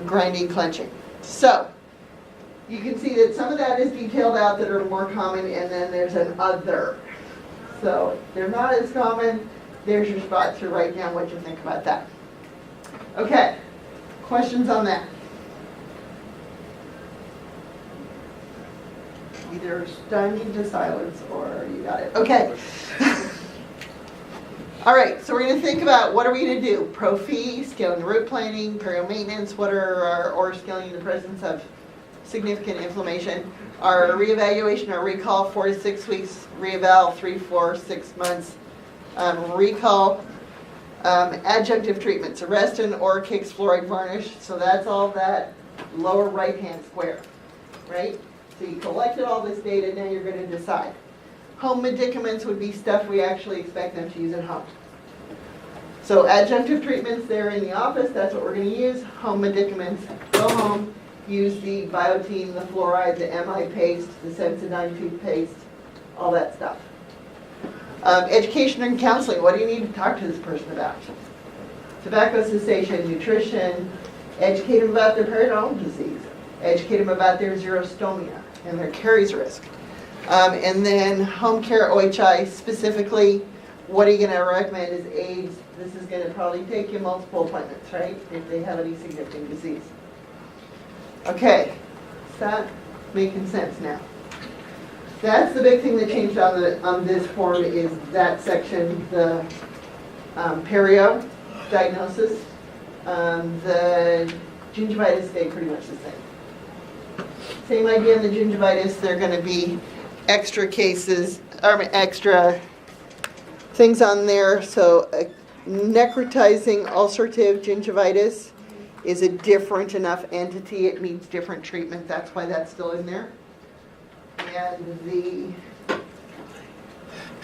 Grinding, clenching. So, you can see that some of that is detailed out that are more common, and then there's an other. So they're not as common. There's your spot to write down what you think about that. Okay, questions on that? Either stunned into silence or you got it. Okay. All right, so we're going to think about what are we going to do? Pro-fee, scaling the root planning, perio maintenance, what are our, or scaling in the presence of significant inflammation. Our reevaluation, our recall, 4 to 6 weeks, reeval, 3, 4, 6 months. Recall, adjunctive treatments, Arrestin, Orachix, fluoride varnish. So that's all that lower right-hand square, right? So you collected all this data, now you're going to decide. Home medicaments would be stuff we actually expect them to use at home. So adjunctive treatments, they're in the office, that's what we're going to use. Home medicaments, go home, use the Biotene, the fluoride, the MI paste, the Sensodyne toothpaste, all that stuff. Education and counseling, what do you need to talk to this person about? Tobacco cessation, nutrition, educate them about their periodontal disease, educate them about their xerostomia and their caries risk. And then home care OHI specifically, what are you going to recommend as aids? This is going to probably take you multiple appointments, right? If they have any significant disease. Okay, is that making sense now? That's the big thing that changed on this form is that section, the perio diagnosis. The gingivitis stayed pretty much the same. Same idea in the gingivitis, they're going to be extra cases, or extra things on there. So necrotizing ulcerative gingivitis is a different enough entity. It needs different treatment. That's why that's still in there. And the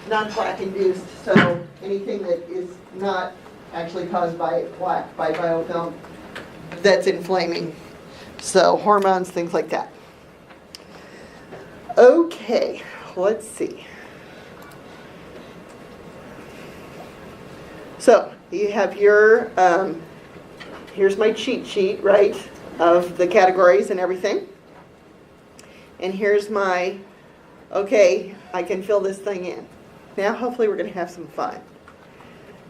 non-plaque induced, so anything that is not actually caused by plaque, by biofilm, that's inflaming. So hormones, things like that. Okay, let's see. So you have your, here's my cheat sheet, right, of the categories and everything. And here's my, okay, I can fill this thing in. Now hopefully we're going to have some fun.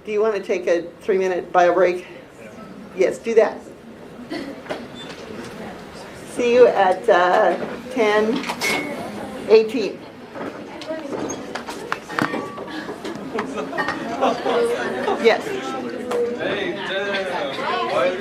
Do you want to take a 3-minute bio break? Yes, do that. See you at 10:18. Yes. Hey, Dad. Why are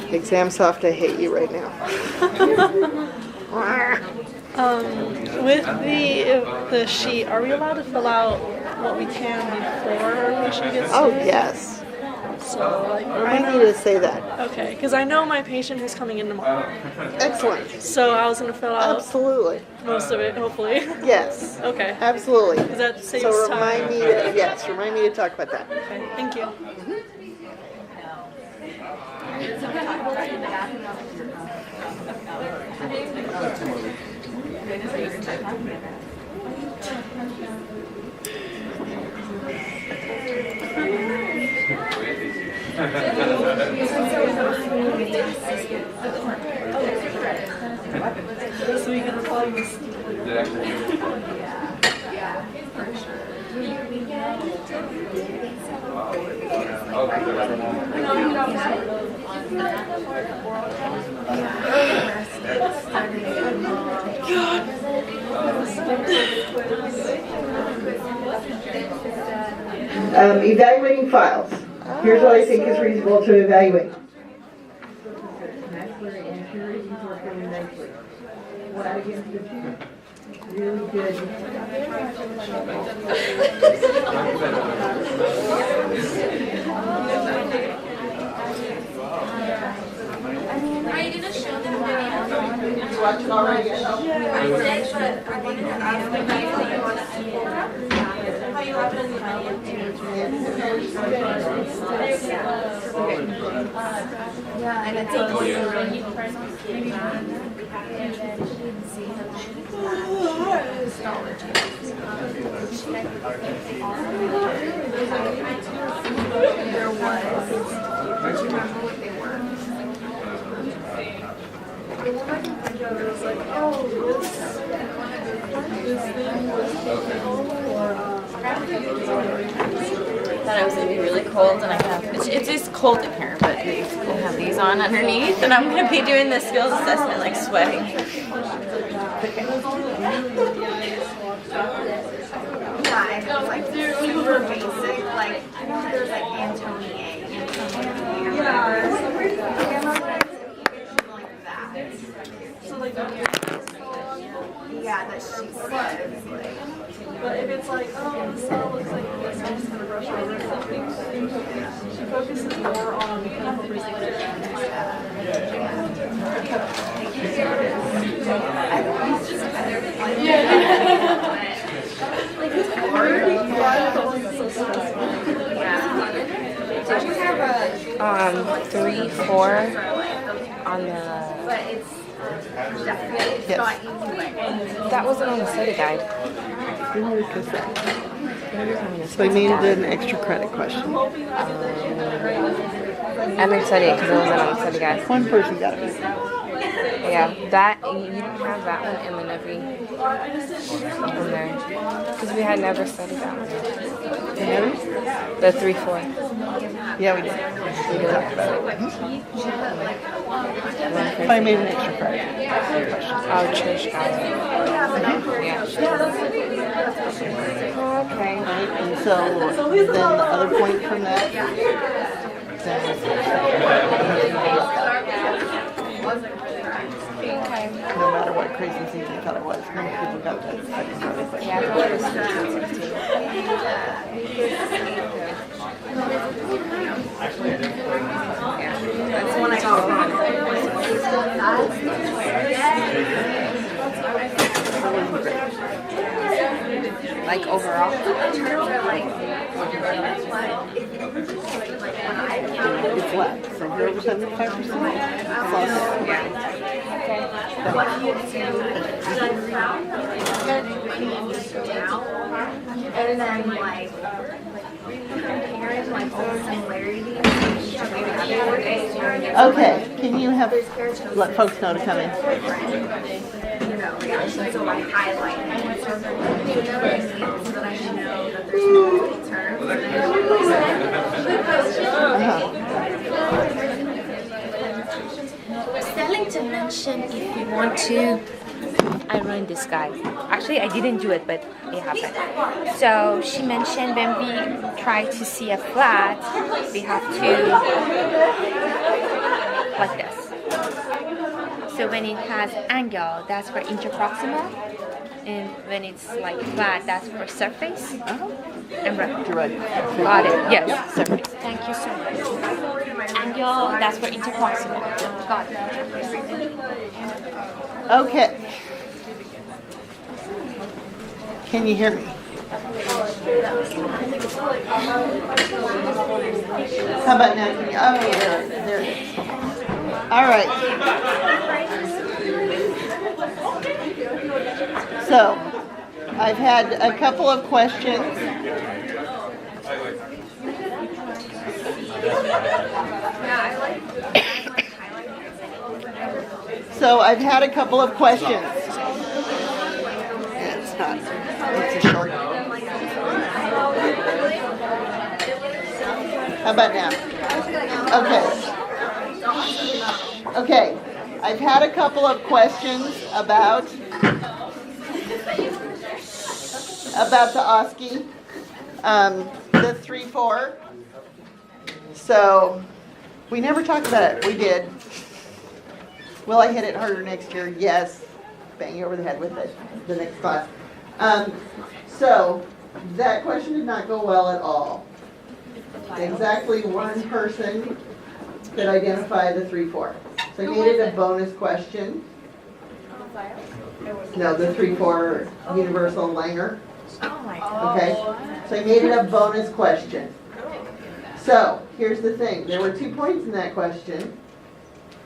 ExamSoft, I hate you right now. With the sheet, are we allowed to fill out what we can before patient gets Oh, here? yes. So, like, Remind me to say that. okay, because I know my patient is coming in tomorrow. Excellent. So I was going to fill out Absolutely. most of it, hopefully. Yes. Okay. Absolutely. Because that saves So time. remind me to, yes, remind me to talk about that. Okay, thank you. So we can call you Evaluating files. Here's what I think is reasonable to evaluate. What against the two? Really good. Are you gonna show them video? Did you watch it already? I did, but I wanted to ask them if you want to see how you left it in the Yeah, and it's a There was. Do you remember what they were? The one I can think of is like, oh, this thing was I thought it was gonna be really cold, and I have it is cold in here, but we have these on underneath, and I'm gonna be doing the skills assessment like sweating. yeah, and it was like super basic. Like, I know there's like Antonia. So like Yeah, that she says. Like, but if it's like, oh, the cell looks like this, I'm just gonna brush over it. Something she focuses more on clinical presentation. like it's hard. Yeah, but like it's so stressful. Did you have a 3, 4 on the. but it's definitely it's not easy like That wasn't on the study guide. So we made it an extra credit question. I didn't study it because it wasn't on the study guide. One person got it. Yeah, that you didn't have that one in the Navi in there because we had never studied that one. The 3, 4. Yeah, we did. We talked about it. So I made an extra credit. Oh, church guide. Yeah. Okay. And so then the other point from that, no matter what crazy thing they thought it was, many people got that second credit. Yeah, I thought it was 15, 16. Yeah, that's the one I got wrong. Like overall? It's left. So if you're over 75%, and then like comparing like all the similarities. okay, can you have let folks know to come in? You know, reactions, so like highlighting so that I know that there's multiple terms. Selling to mention if you want to. I ruined this guy. Actually, I didn't do it, but it happened. So she mentioned when we try to see a flat, we have to like this. So when it has angle, that's for interproximal, and when it's like flat, that's for surface. And right. You're right. Got it. Yes, surface. Thank you so much. Angle, that's for interproximal. Got it. Okay. Can you hear me? How about now? Can you, oh, there it is. All right. So, I've had a couple of questions. So, I've had a couple of questions. Yeah, it's not. It's a short. How about now? Okay. Okay. I've had a couple of questions about the OSCE, the 3-4. So we never talked about it. We did. Will I hit it harder next year? Yes. bang you over the head with it the next class. So that question did not go well at all. Exactly one person could identify the 3-4. So I made it a bonus question. No, the 3-4 universal Langer. Oh my god. Okay, so I made it a bonus question. So here's the thing, there were 2 points in that question.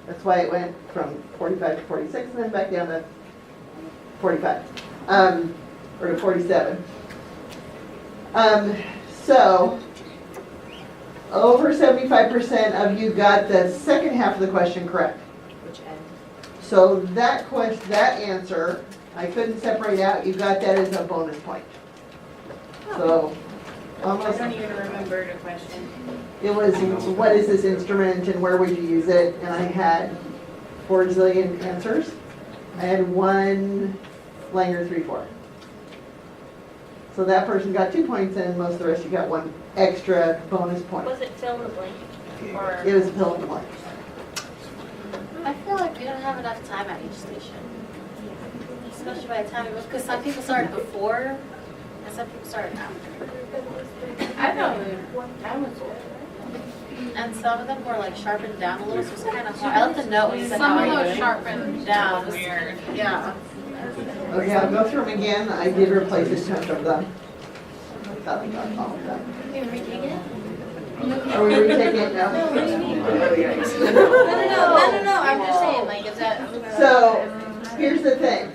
That's why it went from 45 to 46 and then back down to 45, or to 47. So over 75% of you got the second half of the question correct. Which end? So that answer, I couldn't separate out, you got that as a bonus point. So, almost, I don't even remember the question. it was, what is this instrument and where would you use it? And I had 4 zillion answers. I had 1 Langer 3-4. So that person got 2 points and most of the rest of you got 1 extra bonus point. Was it fill in the blank? Or It was fill in the blank. I feel like we don't have enough time at each station. Especially by the time it was, because some people started before and some people started after. I thought I was, and some of them were like sharpened down a little, so it's kind of hard. I left a note when you said Some how of are you those doing? sharpened Down. weird. Yeah. Okay, I'll go through them again. I did replace a chunk of them. I thought I got all of them. Can we retake it? Are we retaking it now? No. I'm just saying, like, is that? So, here's the thing.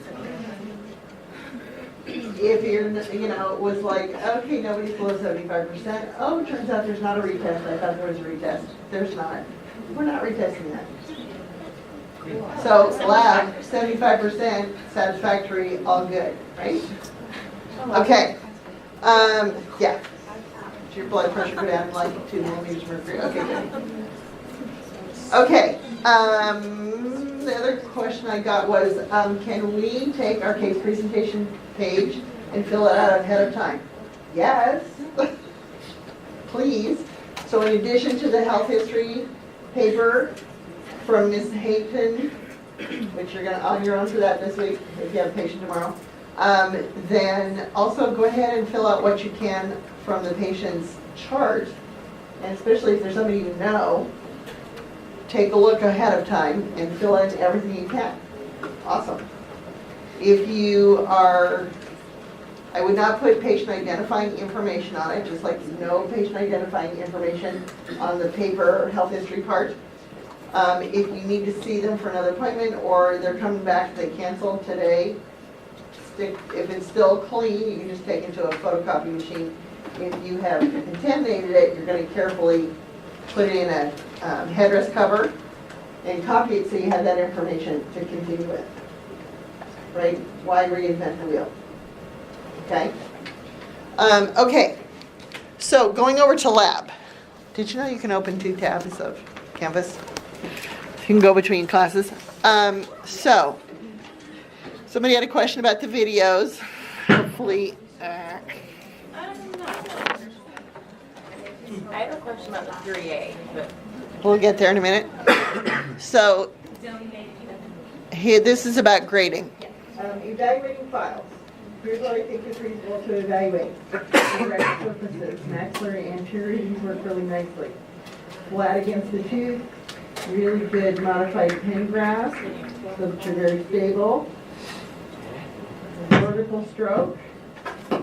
If you're, was like, okay, nobody's below 75%. Oh, it turns out there's not a retest. I thought there was a retest. There's not. We're not retesting that. So, lab, 75%, satisfactory, all good, right? Okay. Yeah. Did your blood pressure go down like 2 millimeters of mercury? Okay, good. Okay. The other question I got was, can we take our case presentation page and fill it out ahead of time? Yes. Please. So in addition to the health history paper from Ms. Hayton, which you're gonna on your own for that this week if you have a patient tomorrow, then also go ahead and fill out what you can from the patient's chart, and especially if there's somebody you know, take a look ahead of time and fill in everything you can. Awesome. If you are, I would not put patient identifying information on it, just like no patient identifying information on the paper health history part. If you need to see them for another appointment or they're coming back, they canceled today, if it's still clean, you can just take it to a photocopy machine. If you have contaminated it, you're going to carefully put it in a headrest cover and copy it so you have that information to continue with. Right? Why reinvent the wheel? Okay? Okay. So going over to lab. Did you know you can open 2 tabs of Canvas? You can go between classes. So somebody had a question about the videos. Hopefully. I have a question about the 3A, but We'll get there in a minute. So, here, this is about grading. Evaluating files. Here's what I think is reasonable to evaluate. Direct surfaces, maxillary anterior, these work really nicely. Flat against the tooth, really good modified pen grasp, which are very stable. Vertical stroke, you're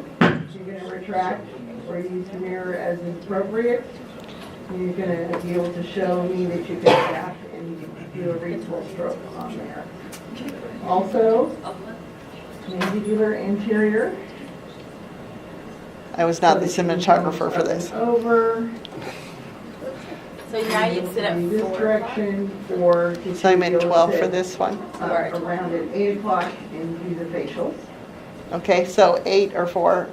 going to retract or use the mirror as appropriate. You're going to be able to show me that you can tap and you can do a reasonable stroke on there. Also, mandibular anterior. I was not the cinematographer for this. Over. so now you sit at This 4. direction for. Assignment 12 for this one. Around at 8 o'clock and do the facials. Okay, so 8 or 4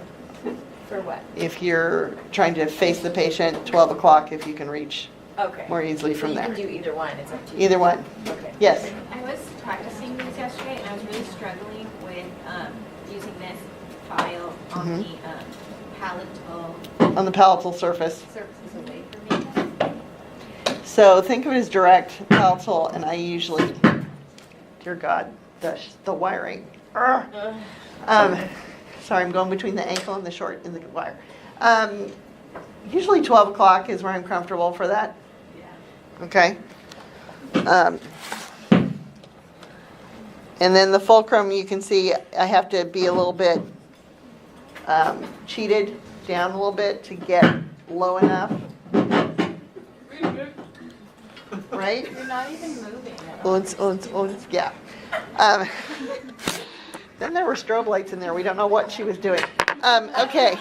For what? if you're trying to face the patient, 12 o'clock if you can reach Okay. more easily from so you there. can do either one, it's up to you. Either one. Okay. Yes. I was practicing these yesterday and I was really struggling with using this file on Mhm. the palatal On the palatal surface. surfaces away from me. So think of it as direct palatal, and I usually, dear God, the wiring. Sorry, I'm going between the ankle and the short and the wire. Usually 12 o'clock is where I'm comfortable for that. Okay. And then the fulcrum, you can see I have to be a little bit cheated down a little bit to get low enough. Right? You're not even moving. Yeah. Then there were strobe lights in there. We don't know what she was doing. Okay.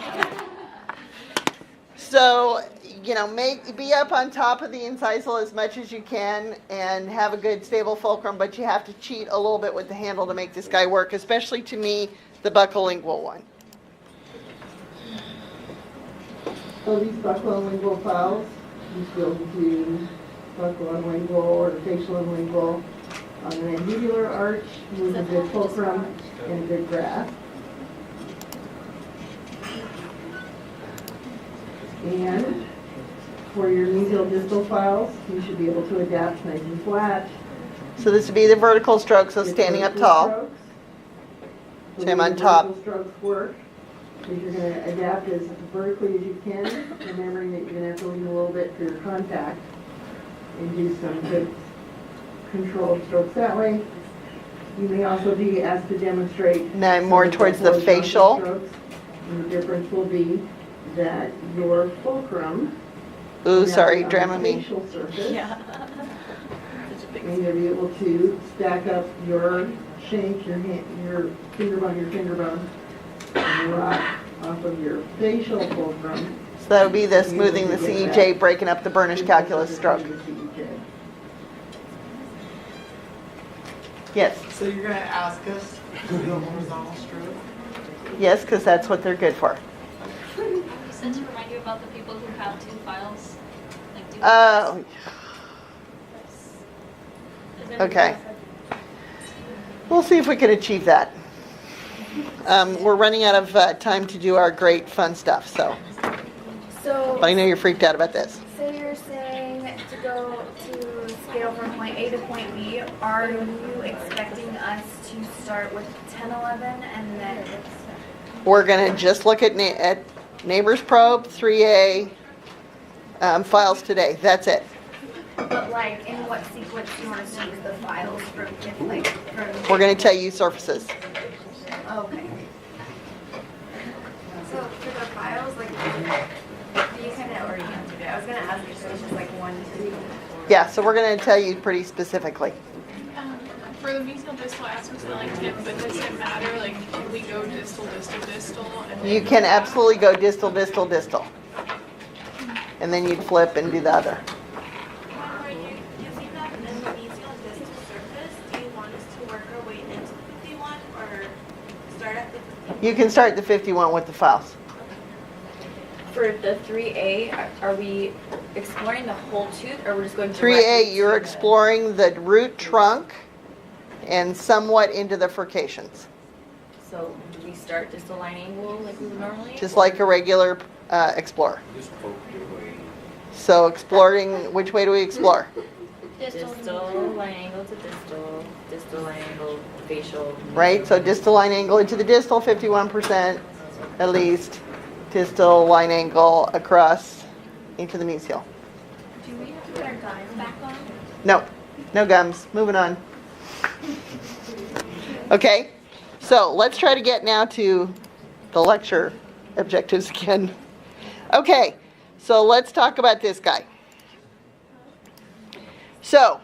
So, be up on top of the incisal as much as you can and have a good stable fulcrum, but you have to cheat a little bit with the handle to make this guy work, especially to me, the buccolingual one. So these buccolingual files, you still do buccolingual or facial and lingual on the mandibular arch with a good fulcrum and a good grasp. And for your medial distal files, you should be able to adapt nice and flat. So this would be the vertical stroke, so standing up tall. So I'm on top. Vertical strokes work. Because you're going to adapt as vertically as you can, remembering that you're going to have to lean a little bit for your contact and do some good controlled strokes that way. You may also be asked to demonstrate. Now I'm more towards the facial. Strokes, and the difference will be that your fulcrum. Ooh, sorry, Dramamine. Facial surface. Yeah. And you'll be able to stack up your shank, your hand, your finger bone, and rock off of your facial fulcrum. So that would be the smoothing the CEJ, breaking up the burnish calculus stroke. Yes. So you're going to ask us to do a horizontal stroke? Yes, because that's what they're good for. You said to remind you about the people who have two files. Okay. We'll see if we can achieve that. We're running out of time to do our great fun stuff, so. But I know you're freaked out about this. So you're saying to go to scale from point A to point B. Are you expecting us to start with 10, 11, and then? We're going to just look at Neighbors Probe, 3A, files today. That's it. But like, in what sequence do you want us to use the files from? We're going to tell you surfaces. Okay. So for the files, like, you kind of already answered it. I was going to ask if it was just like 1, 2. Yeah, so we're going to tell you pretty specifically. For the mesial distal aspects, I like tip, but does it matter? Like, can we go distal? And You can absolutely go distal. And then you'd flip and do the other. When you're using that in the mesial distal surface, do you want us to work our way into the 51 or start at the 51? You can start the 51 with the files. For the 3A, are we exploring the whole tooth, or we're just going 3A, you're exploring the root trunk and somewhat into the furcations. So do we start distal line angle like we would normally? Just like a regular explorer. So exploring, which way do we explore? Distal line angle to distal line angle to facial. Right, so distal line angle into the distal, 51% at least. Distal line angle across into the mesial. Do we have to put our gums back on? No gums. Moving on. Okay, so let's try to get now to the lecture objectives again. Okay, so let's talk about this guy. So,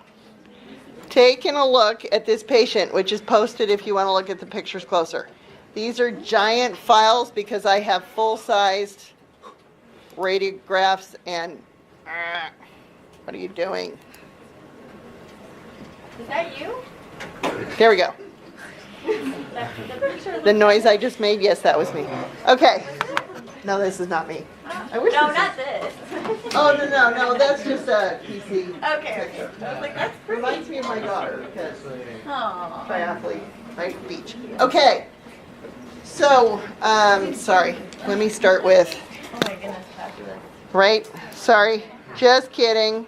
taking a look at this patient, which is posted if you want to look at the pictures closer. These are giant files because I have full-sized radiographs and... what are you doing? Is that you? There we go. The noise I just made, yes, that was me. Okay. No, this is not me. I wish No, this not this. Oh, no, that's just a PC. Okay. I was like, that's pretty. Reminds me of my daughter because Aw. triathlete, right? Beach. Okay. So, sorry. Let me start with, Oh my goodness, fabulous. right? Sorry. Just kidding.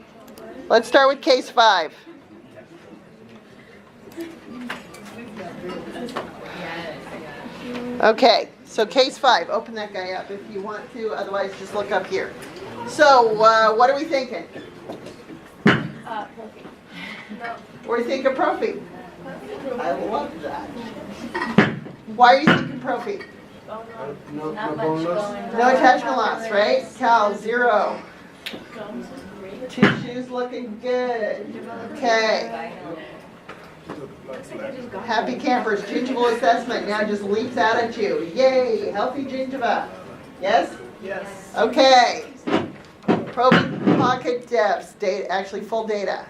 Let's start with case 5. Okay, so case 5, open that guy up if you want to, otherwise just look up here. So, what are we thinking? What do you think of prophy? I love that. Why are you thinking prophy? No bone loss? No attachment loss, right? Cal, 0. Tissues looking good. Okay. Happy campers, gingival assessment now just leaps out at you. Yay, healthy gingiva. Yes? Yes. Okay. Probing pocket depths, data, actually full data.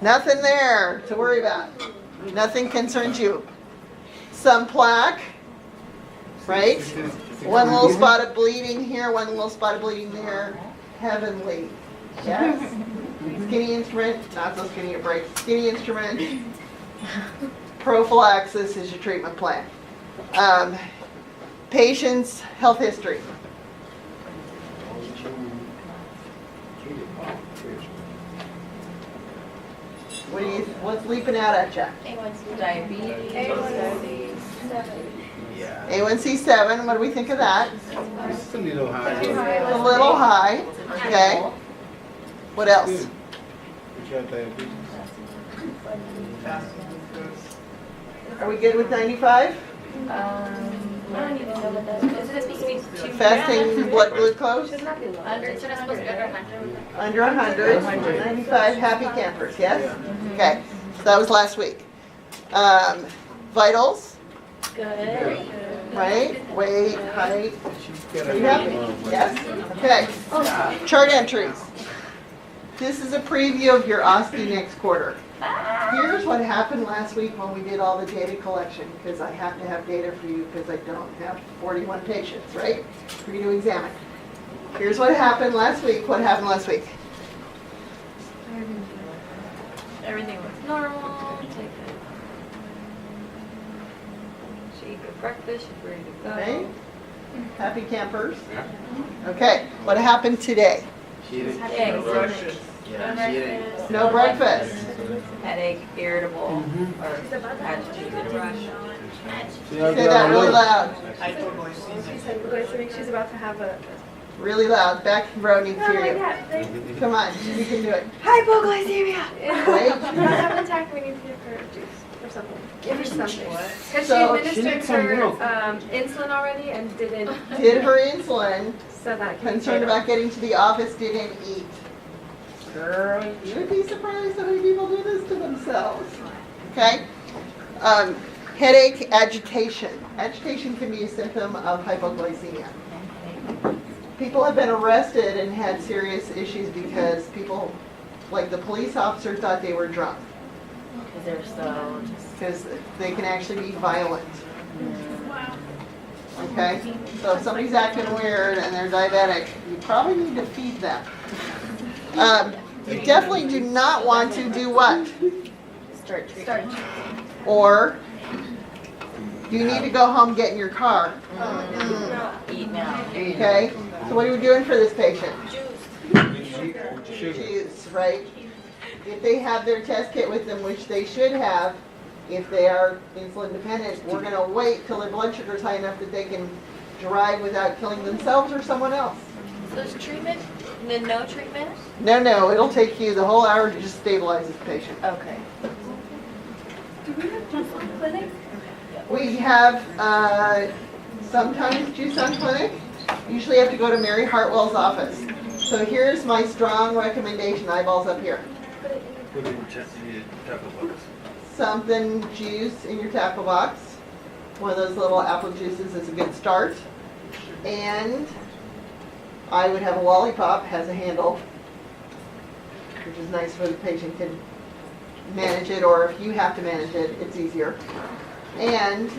Nothing there to worry about. Nothing concerns you. Some plaque, right? One little spot of bleeding here, one little spot of bleeding there. Heavenly. Yes? Skinny instrument, not so skinny a break. Skinny instrument. Prophylaxis is your treatment plan. Patient's health history. What's leaping out at you? A1C7, what do we think of that? It's a little high. A little high. Okay. What else? You got diabetes. Are we good with 95? Fasting blood glucose? It's not supposed to be Under under 100. 100. 95 happy campers, yes? Okay, so that was last week. Vitals, Good. right? Weight, height. She's Are you happy? Yes? Okay. Chart entries. This is a preview of your OSCE next quarter. Here's what happened last week when we did all the data collection, because I have to have data for you because I don't have 41 patients, right? For you to examine. Here's what happened last week. What happened last week? Everything was normal. She ate good breakfast. She's ready to go. Right? Happy campers? Okay. What happened today? She didn't. Eggs. Yeah, she didn't. No breakfast. Headache, irritable, or agitated. Say that really loud. Hypoglycemic. She's about to have a Really loud. Back row needs to hear you. Come on. You can do it. hypoglycemia. Wait. Have an attack. We need to give her juice or something. Give her something. Because So, she administered her insulin already and didn't. Did her insulin. So that can Concerned about getting to the office, didn't eat. Girl, you would be surprised how many people do this to themselves. Okay? Headache, agitation. Agitation can be a symptom of hypoglycemia. People have been arrested and had serious issues because people, like the police officer, thought they were drunk. Because they can actually be violent. Okay? So if somebody's acting weird and they're diabetic, you probably need to feed them. You definitely do not want to do what? start. Or you need to go home, get in your car. Eat now. Okay? So what are we doing for this patient? Sugar. Juice, right? If they have their test kit with them, which they should have, if they are insulin dependent, we're going to wait till their blood sugar is high enough that they can drive without killing themselves or someone else. So there's treatment, and then no treatment? No, it'll take you the whole hour to just stabilize this patient. Okay. Do we have juice on clinic? We have sometimes juice on clinic. Usually have to go to Mary Hartwell's office. So here's my strong recommendation, eyeballs up here. Put it in your tackle box. Something juice in your tackle box. One of those little apple juices is a good start. And I would have a lollipop, has a handle, which is nice for the patient can manage it, or if you have to manage it, it's easier. And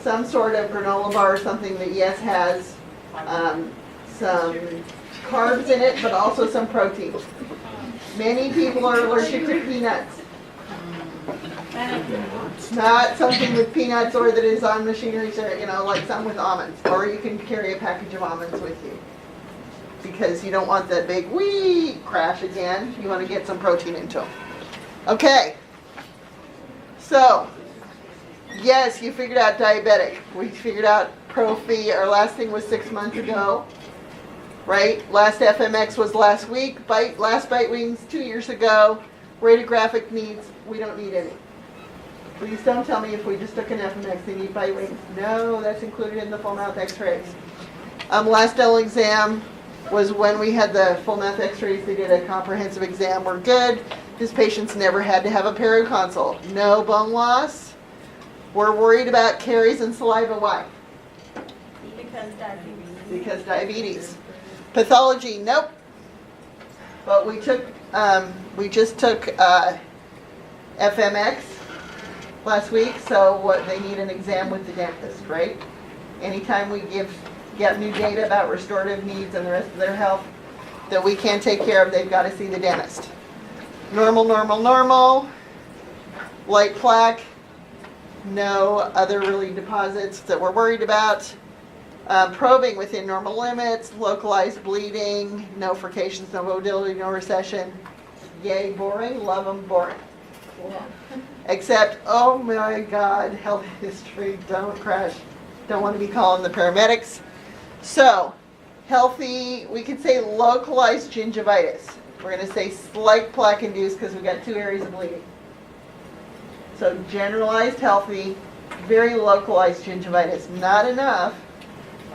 some sort of granola bar or something that, yes, has some carbs in it, but also some protein. Many people are allergic to peanuts. Not something with peanuts or that is on machinery, like some with almonds. Or you can carry a package of almonds with you. Because you don't want that big wee crash again. You want to get some protein into them. Okay. So, Yes, you figured out diabetic. We figured out prophy. Our last thing was 6 months ago. Right? Last FMX was last week. Last bite wings 2 years ago. Radiographic needs, we don't need any. Please don't tell me if we just took an FMX they need bite wings. No, that's included in the full mouth x-rays. Last dental exam was when we had the full mouth x-rays. They did a comprehensive exam. We're good. This patient's never had to have a periconsult. No bone loss. We're worried about caries and saliva. Why? Because diabetes. Because diabetes. Pathology, nope. But we just took FMX last week, so what they need an exam with the dentist, right? Anytime we get new data about restorative needs and the rest of their health that we can't take care of, they've got to see the dentist. Normal, normal, normal. Light plaque. No other really deposits that we're worried about. Probing within normal limits. Localized bleeding. No frications, no motility, no recession. Yay, boring. Love them, boring. Except, oh my God, health history. Don't crash. Don't want to be calling the paramedics. So, healthy, we could say localized gingivitis. We're going to say slight plaque induced because we've got 2 areas of bleeding. So generalized healthy, very localized gingivitis. Not enough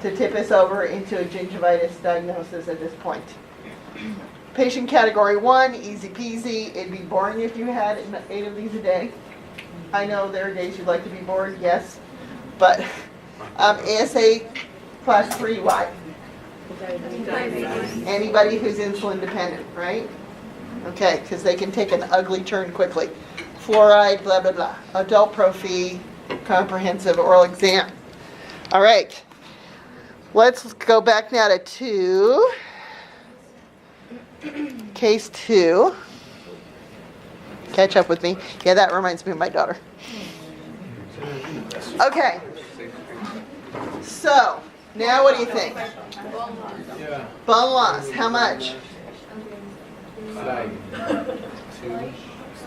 to tip us over into a gingivitis diagnosis at this point. Patient category 1, easy peasy. It'd be boring if you had 8 of these a day. I know there are days you'd like to be bored, yes. But ASA class 3, why? Anybody who's insulin dependent, right? Okay, because they can take an ugly turn quickly. Fluoride, blah, blah, blah. Adult prophy, comprehensive oral exam. All right. Let's go back now to case 2. Catch up with me. Yeah, that reminds me of my daughter. Okay. So, now what do you think? Bone loss. How much? Slide. 2.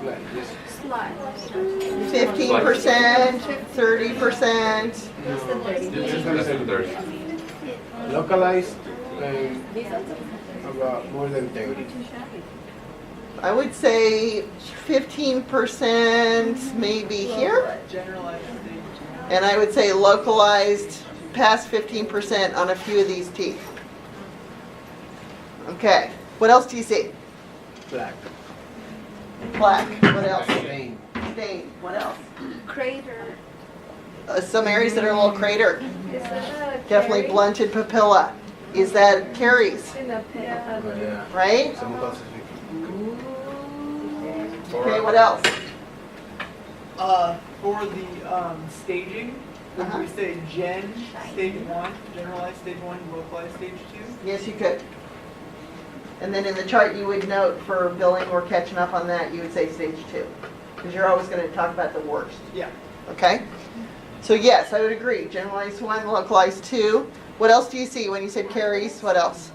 Slide. Yes. 15%, 30%. Localized, about more than 30. I would say 15% maybe here. And I would say localized past 15% on a few of these teeth. Okay. What else do you see? Black. Black. What else? Stain. Stain. What else? Crater. Some areas that are a little cratered. Is that a Definitely caries? blunted papilla. Is that caries? In the pit. Yeah. Right? Some causes Okay, what else? For the staging, would we say stage 1, generalized stage 1, localized stage 2? Yes, you could. And then in the chart you would note for billing or catching up on that, you would say stage 2. Because you're always going to talk about the worst. Yeah. Okay? So yes, I would agree. Generalized 1, localized 2. What else do you see when you said caries? What else?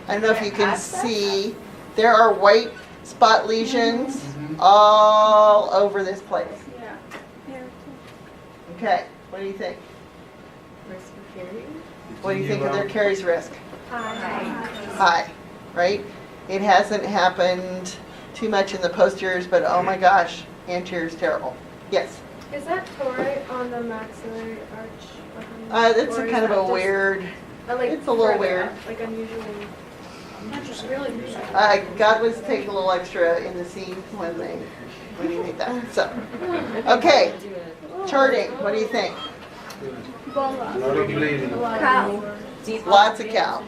I don't know if you can see. There are white spot lesions all over this place. Yeah. Okay, what do you think? What do you think of their caries risk? High, right? It hasn't happened too much in the posteriors, but oh my gosh, anterior is terrible. Yes? Is that toric on the maxillary arch? It's a kind of a weird, it's a little weird. Like unusually. God was taking a little extra in the scene when he made that. So, okay, charting, what do you think? a lot of bleeding. Lots of cow,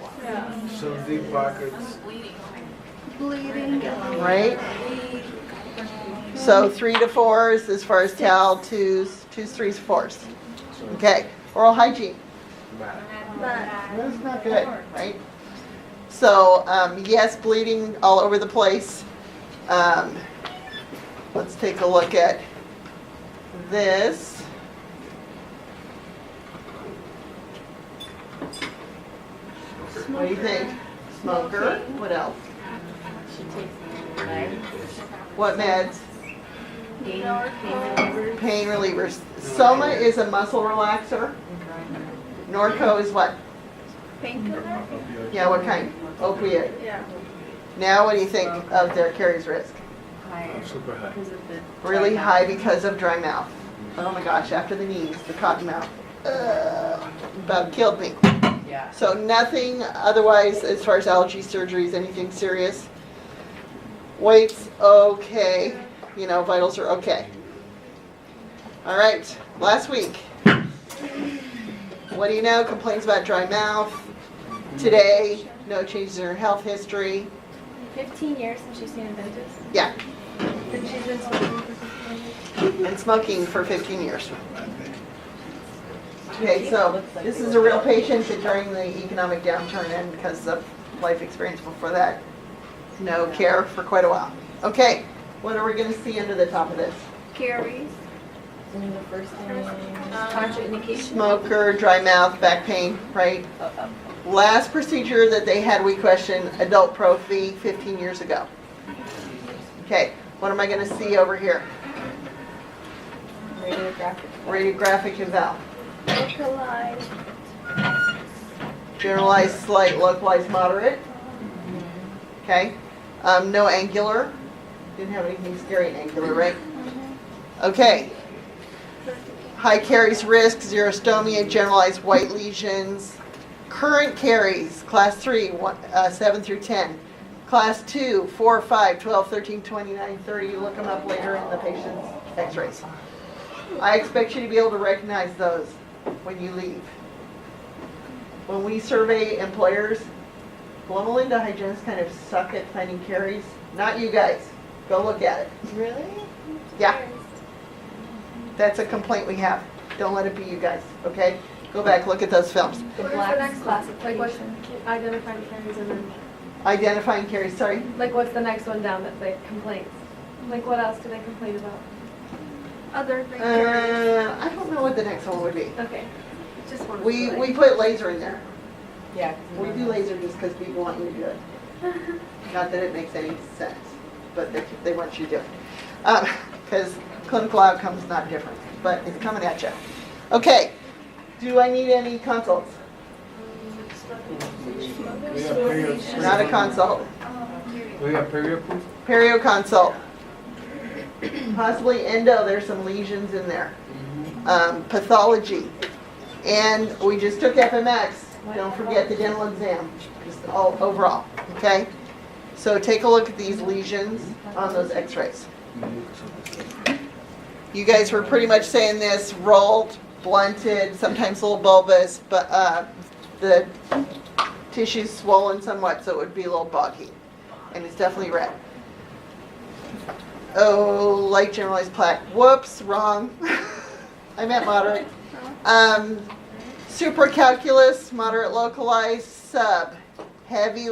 Some deep pockets. Bleeding. right? So 3 to 4s as far as towel, 2s, 3s, 4s. Okay, oral hygiene. That's not good, right? So, yes, bleeding all over the place. Let's take a look at this. What do you think? Smoker. What else? What meds? Pain relievers. Soma is a muscle relaxer. Norco is what? Painkiller? Yeah, what kind? Opiate. Yeah. Now what do you think of their caries risk? Super high. Really high because of dry mouth. Oh my gosh, after the knees, the cotton mouth. About killed me. Yeah. So nothing otherwise as far as allergy surgeries, anything serious. Weight's okay. You know, vitals are okay. All right, last week. What do you know? Complaints about dry mouth. Today, no changes in her health history. 15 years since she's seen a dentist. Yeah, And she's been smoking for 15 years. and smoking for 15 years. Okay, so this is a real patient that during the economic downturn and because of life experience before that, no care for quite a while. Okay, what are we going to see under the top of this? Caries. And the first thing, Contraindication. Smoker, dry mouth, back pain, right? Last procedure that they had, we questioned adult prophy 15 years ago. Okay, what am I going to see over here? Radiographic eval. Localized. Generalized, slight, localized, moderate. Okay. No angular. Didn't have anything scary in angular, right? Okay. High caries risk, xerostomia, generalized white lesions. Current caries, class 3, 7 through 10. Class 2, 4, 5, 12, 13, 29, 30. Look them up later in the patient's x-rays. I expect you to be able to recognize those when you leave. When we survey employers, Loma Linda hygienists kind of suck at finding caries. Not you guys. Go look at it. Really? Yeah. That's a complaint we have. Don't let it be you guys, okay? Go back, look at those films. What is the next classification? Like what's identifying caries and then, Identifying caries, sorry. like what's the next one down that they complaints? Like what else do they complain about? Other than caries. I don't know what the next one would be. Okay. Just one. We put laser in there. yeah. We do laser just because people want you to do it. Not that it makes any sense, but they want you to do it. Because clinical outcomes not different, but it's coming at you. Okay, do I need any consults? We have period. Not a consult. We have period proof. Perio consult. Possibly endo, there's some lesions in there. Pathology. And we just took FMX. Don't forget the dental exam, just all overall, okay? So take a look at these lesions on those x-rays. You guys were pretty much saying this, rolled, blunted, sometimes a little bulbous, but the tissue's swollen somewhat, so it would be a little boggy. And it's definitely red. Oh, light generalized plaque. Whoops, wrong. I meant moderate. Supracalculus, moderate localized, sub. Heavy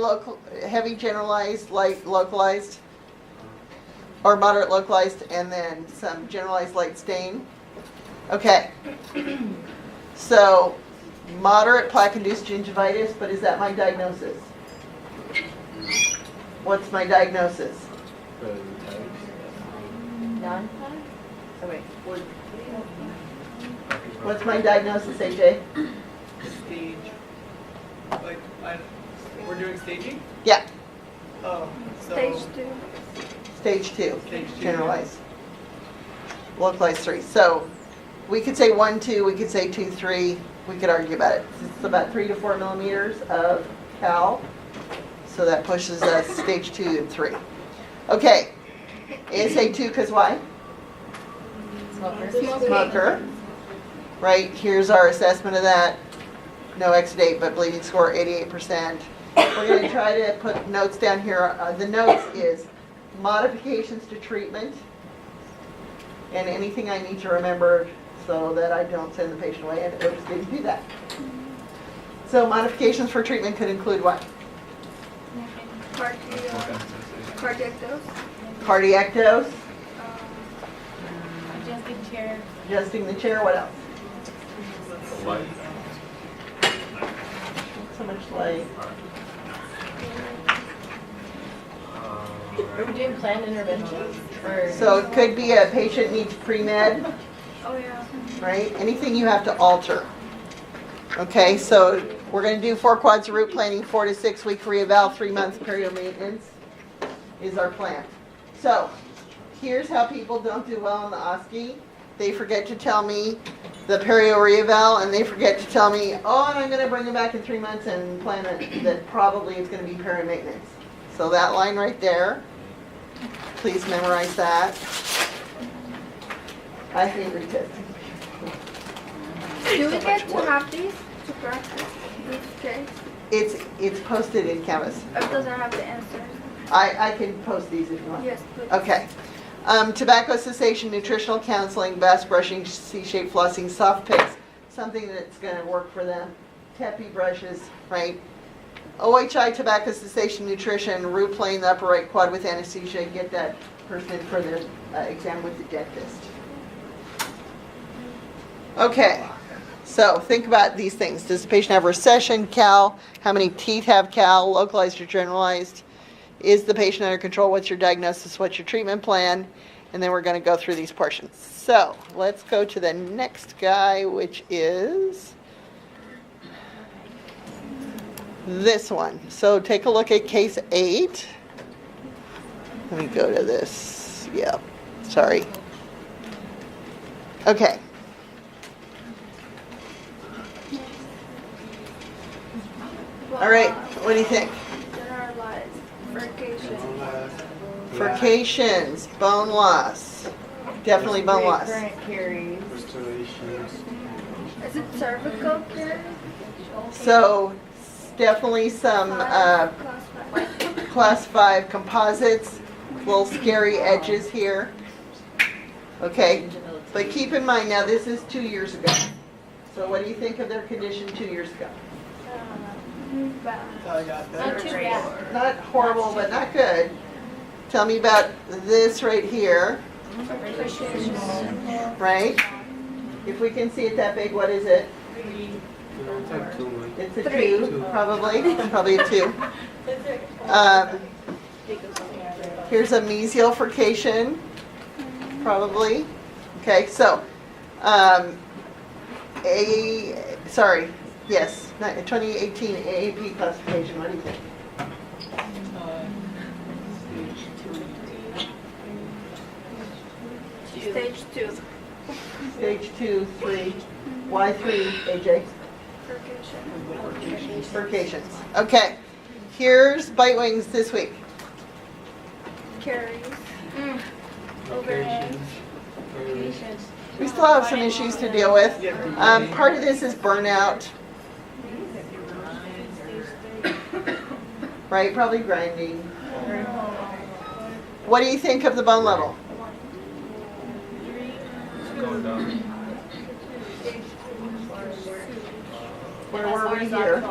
generalized, light localized, or moderate localized, and then some generalized light stain. Okay. So, moderate plaque-induced gingivitis, but is that my diagnosis? What's my diagnosis? None? Oh, wait. What's my diagnosis, AJ? Stage. Like, we're doing staging? Yeah, Oh, so. Stage 2. stage 2, Stage 2. generalized. Localized 3. So we could say 1, 2, we could say 2, 3. We could argue about it. It's about 3 to 4 millimeters of cal. So that pushes us stage 2 and 3. Okay. ASA 2 because why? Smoker. Right, here's our assessment of that. No exudate, but bleeding score 88%. We're going to try to put notes down here. The notes is modifications to treatment and anything I need to remember so that I don't send the patient away, and we'll just didn't do that. So modifications for treatment could include what? Cardiac dose. Cardiac dose, Adjusting chair. adjusting the chair, what else? So much light. Are we doing planned interventions? Or So it could be a patient needs pre-med, Oh, yeah. right? Anything you have to alter. Okay, so we're gonna do 4 quads of route planning, 4 to 6 week reeval, 3 months perio maintenance is our plan. So here's how people don't do well in the OSCE. They forget to tell me the perio reeval, and they forget to tell me, oh, and I'm gonna bring them back in 3 months and plan it, that probably it's gonna be perio maintenance. So that line right there, please memorize that. I hate retesting. Do we get to have these to practice these tricks? It's posted in Canvas. Or does it have the answers? I can post these if you want. Yes, please. Okay. Tobacco cessation, nutritional counseling, bass brushing, C-shaped flossing, soft picks, something that's going to work for them. Tepi brushes, right? OHI, tobacco cessation, nutrition, root plane, the upper right quad with anesthesia. Get that person in for their exam with the dentist. Okay. So think about these things. Does the patient have recession, cal? How many teeth have cal? Localized or generalized? Is the patient under control? What's your diagnosis? What's your treatment plan? And then we're going to go through these portions. So let's go to the next guy, which is this one. So take a look at case 8. Let me go to this. Yeah, sorry. Okay. All right, what do you think? Generalized furcation. Furcations, bone loss. Definitely bone loss. Recurrent caries. Restorations. Is it cervical care? So definitely some Class 5. class 5 composites, little scary edges here. Okay, but keep in mind now this is 2 years ago. So what do you think of their condition 2 years ago? That's how I got better. Not too bad. Not horrible, but not good. Tell me about this right here, right? If we can see it that big, what is it? Type 2. It's a 2, probably a 2. Here's a mesial furcation, probably. Okay, so, yes, 2018 AAP classification, what do you think? Stage 2. Stage 2, 3. Why 3, AJ? Furcation. Furcations. Okay, here's bite wings this week. Caries. Overhang. We still have some issues to deal with. Part of this is burnout. Right, probably grinding. What do you think of the bone level? Going down. Where were we here?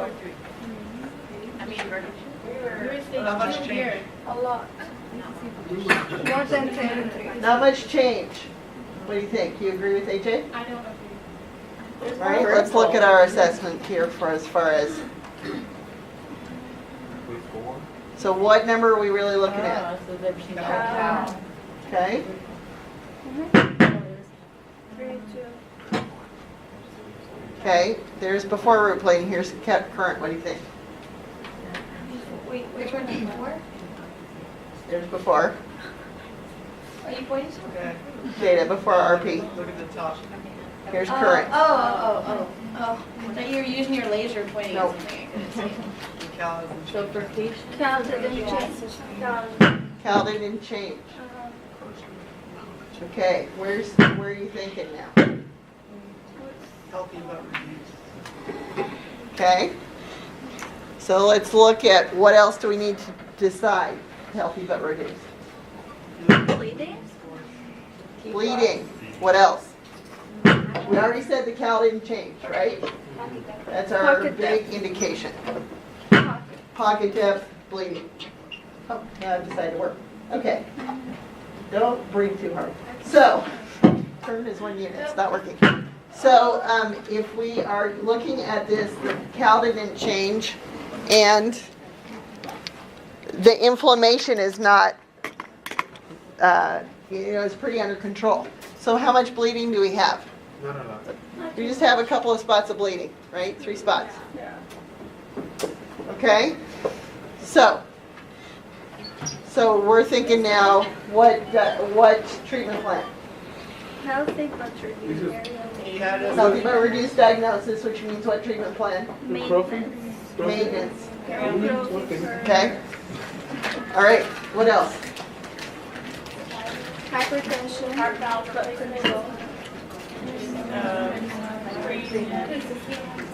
Not much change. A lot. More than 10. Not much change. What do you think? You agree with AJ? I don't know. All right, let's look at our assessment here for as far as. Week 4. So what number are we really looking at? So they're cow. Okay. 3, 2. Okay. There's before root plane. Here's kept current. What do you think? Wait, which one is before? There's before Are you pointing to? Okay, data before RP. look at the top. Here's current. Oh. I thought you were using your laser pointing Nope. at something. The cow is in So furcation. Counted and changed. Cal didn't change. Okay. Where are you thinking now? healthy but reduced. Okay. So let's look at what else do we need to decide? Healthy but reduced. Bleeding? Bleeding. What else? We already said the cal didn't change, right? That's our Pocket big depth. indication. Pocket depth, bleeding. Oh, now I've decided to work. Okay. Don't breathe too hard. So, turn is 1 unit. It's not working. So, if we are looking at this, the cal didn't change, and the inflammation is not it's pretty under control. So how much bleeding do we have? Not a lot. We just have a couple of spots of bleeding, right? 3 spots. Okay? So we're thinking now, what treatment plan? Healthy but reduced area. Healthy but reduced diagnosis, which means what treatment plan? Maintenance. Maintenance. Okay? All right, what else? Hypertension. Heart valve control.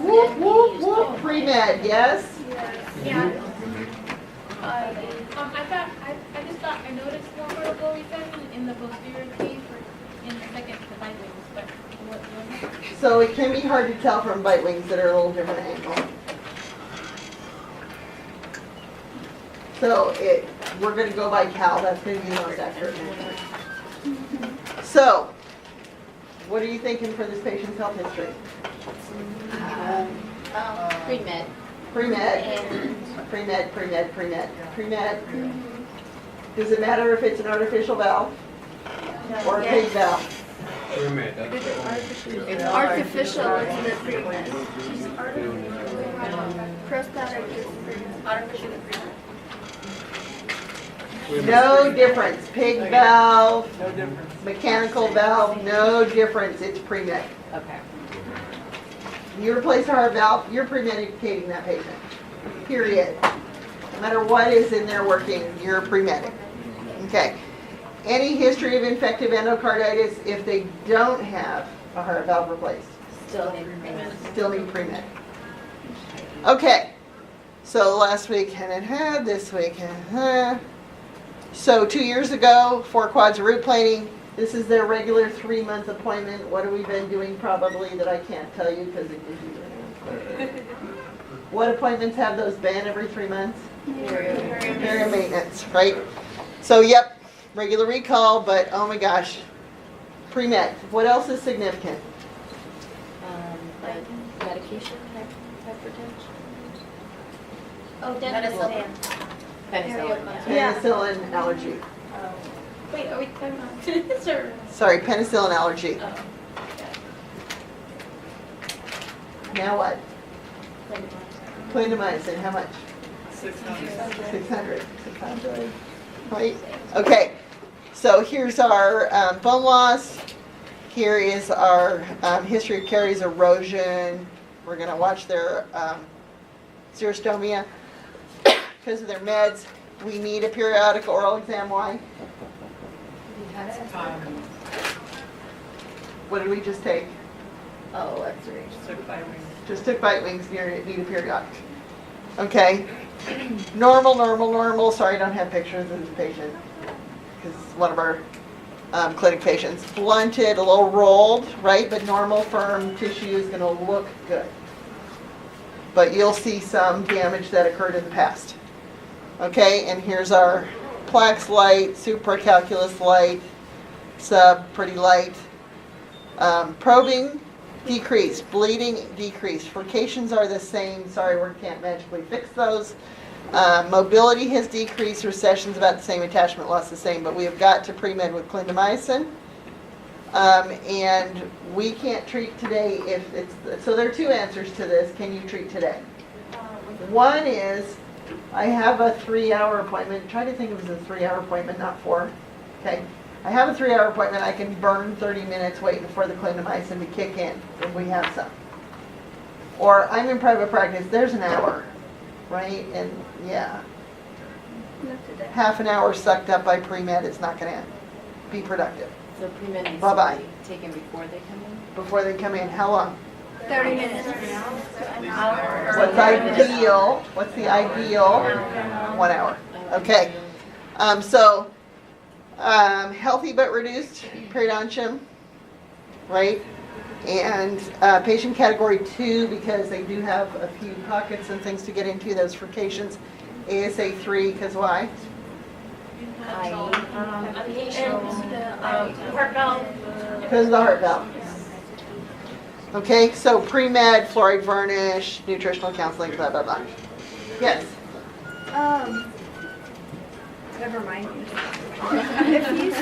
Whoop, whoop, whoop, pre-med, yes? Yeah. I just thought I noticed more vertical recession in the posterior case or in the second, the bite wings, but what? So it can be hard to tell from bite wings that are a little different angle. So we're going to go by Cal. That's going to be the most accurate. So, what are you thinking for this patient's health history? Pre-med. Pre-med. Pre-med. Does it matter if it's an artificial valve or a pig valve? It's artificial is the pre-med. Prosthetic is pre-med. Artificial pre-med. No difference. Pig valve, No difference. mechanical valve, no difference. It's pre-med. Okay. You replace a heart valve, you're pre-medicating that patient. Period. No matter what is in there working, you're pre-med. Okay. Any history of infective endocarditis if they don't have a heart valve replaced? Still need pre-med. Still need pre-med. Okay. So last week had this week. So 2 years ago, 4 quads of root planing. This is their regular 3-month appointment. What have we been doing probably that I can't tell you because it gives you. What appointments have those been every 3 months? Area maintenance, right? So yep, regular recall, but oh my gosh, pre-med. What else is significant? Medication, hypertension. Oh, Penicillin. Penicillin. Penicillin allergy. Wait, are we talking about sir? Sorry, penicillin allergy. Oh. Now what? Clindamycin, how much? 600. 600. Right? Okay, so here's our bone loss. Here is our history of caries erosion. We're going to watch their xerostomia because of their meds. We need a periodic oral exam. Why? What did we just take? Oh, that's right. Just took bite wings, need a periodic. Okay. Normal. Sorry, I don't have pictures of this patient because it's one of our clinic patients. Blunted, a little rolled, right? But normal, firm tissue is going to look good. But you'll see some damage that occurred in the past. Okay, and here's our plaques light, supracalculus light, sub, pretty light. Probing, decreased. Bleeding, decreased. Furcations are the same. Sorry, we can't magically fix those. Mobility has decreased. Recession's about the same. Attachment loss the same. But we have got to pre-med with clindamycin. And we can't treat today if it's... So there are 2 answers to this. Can you treat today? One is, I have a 3-hour appointment. Try to think of it as a 3-hour appointment, not 4. Okay? I have a 3-hour appointment. I can burn 30 minutes waiting for the clindamycin to kick in if we have some. Or I'm in private practice. There's an hour, right? And yeah, half an hour sucked up by pre-med is not going to be productive. So pre-med needs Bye-bye. to be taken before they come in? Before they come in, how long? 30 minutes. An hour. What's ideal? What's the ideal? 1 hour. Okay. Healthy but reduced periodontium, right? And patient category 2, because they do have a few pockets and things to get into, those furcations. ASA 3, because why? Heart valve. Because of the heart valve. Okay, so pre-med, fluoride varnish, nutritional counseling, blah, blah, blah. Never mind. If you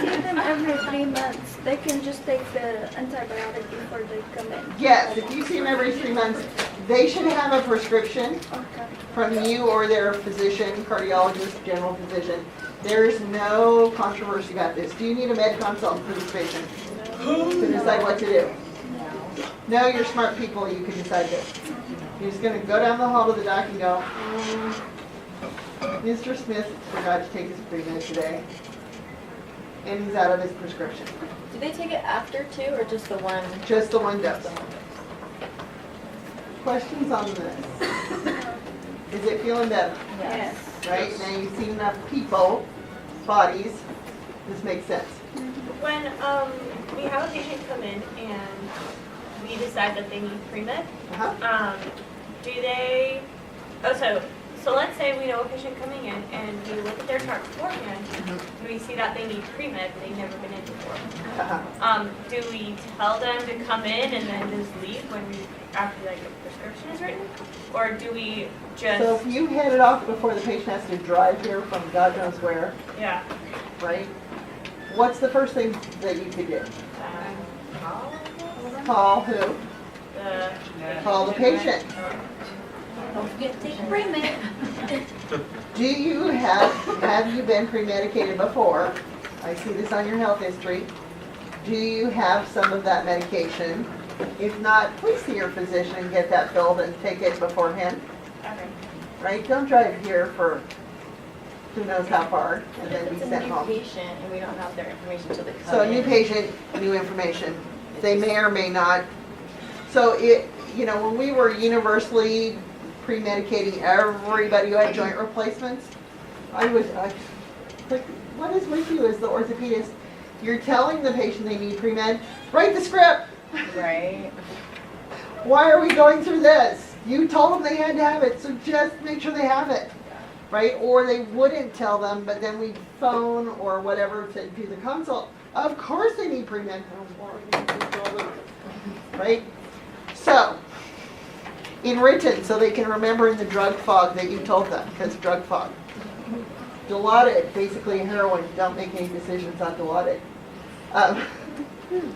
every 3 months, they can just take the antibiotic before they come in. Yes, if you see them every 3 months, they should have a prescription Okay. from you or their physician, cardiologist, general physician. There's no controversy about this. Do you need a med consult for this patient to decide what to do? No, you're smart people, you can decide this. You're just gonna go down the hall to the doc and go, Mr. Smith forgot to take his pre-med today, and he's out of his prescription. Do they take it after too, or just the one? Just the one dose. Questions on this? Is it feeling better? Yes. Right, now you've seen enough people, bodies, this makes sense. When we have a patient come in and we decide that they need pre-med, Uh-huh. do they, so let's say we know a patient coming in and we look at their chart beforehand, and we see that they need pre-med, they've never been in before. Uh-huh. Do we tell them to come in and then just leave after like the prescription is written? Or do we just, So if you head it off before the patient has to drive here from God knows where, yeah, right? What's the first thing that you could do? call Call who? the Call the patient. Don't forget to take pre-med. Do you have you been pre-medicated before? I see this on your health history. Do you have some of that medication? If not, please see your physician and get that filled and take it beforehand, Okay. right? Don't drive here for who knows how far and then be It's a sent new home. patient, and we don't have their information until they come So a in. new patient, new information. They may or may not. So when we were universally pre-medicating everybody who had joint replacements, like, what is with you as the orthopedist? You're telling the patient they need pre-med, write the script. Right. Why are we going through this? You told them they had to have it, so just make sure they have it, right? Or they wouldn't tell them, but then we phone or whatever to do the consult. Of course they need pre-med, right? So, in written, so they can remember in the drug fog that you told them, because drug fog. Dilaudid, basically heroin, don't make any decisions on Dilaudid.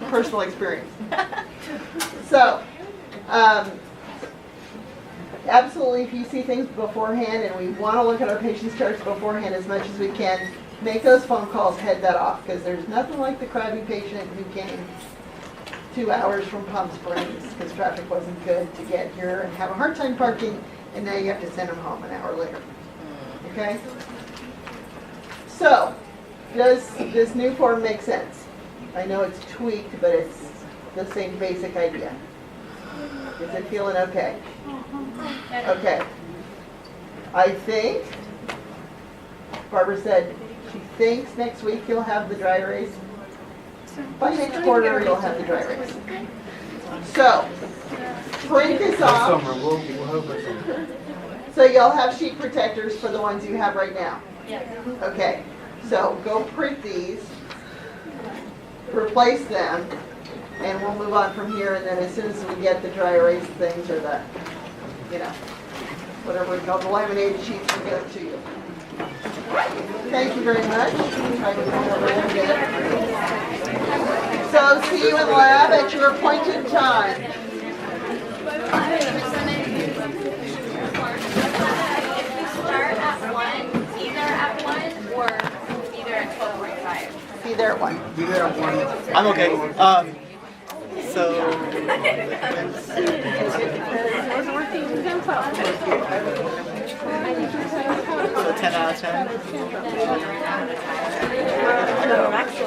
Personal experience. So, absolutely, if you see things beforehand, and we want to look at our patient's charts beforehand as much as we can, make those phone calls, head that off, because there's nothing like the crabby patient who came 2 hours from Palm Springs because traffic wasn't good to get here and have a hard time parking, and now you have to send them home an hour later. Okay? So, does this new form make sense? I know it's tweaked, but it's the same basic idea. Is it feeling okay? Okay. I think, Barbara said, she thinks next week you'll have the dry erase. By next quarter, you'll have the dry erase. So, print this off. Summer, we'll hope it's summer. So you'll have sheet protectors for the ones you have right now. Yeah. Okay, so go print these, replace them, and we'll move on from here, and then as soon as we get the dry erase things or the, whatever we call the laminated sheets, we'll get them to you. Thank you very much. Try to remember a bit. So see you in lab at your appointed time. If we start at 1, either at 1 or either at 12:45. Be there at 1. Be there at 1. I'm okay. So 10 out of 10.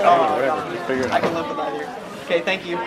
Oh, whatever. Just figure it out. I can live with that here. Okay, thank you.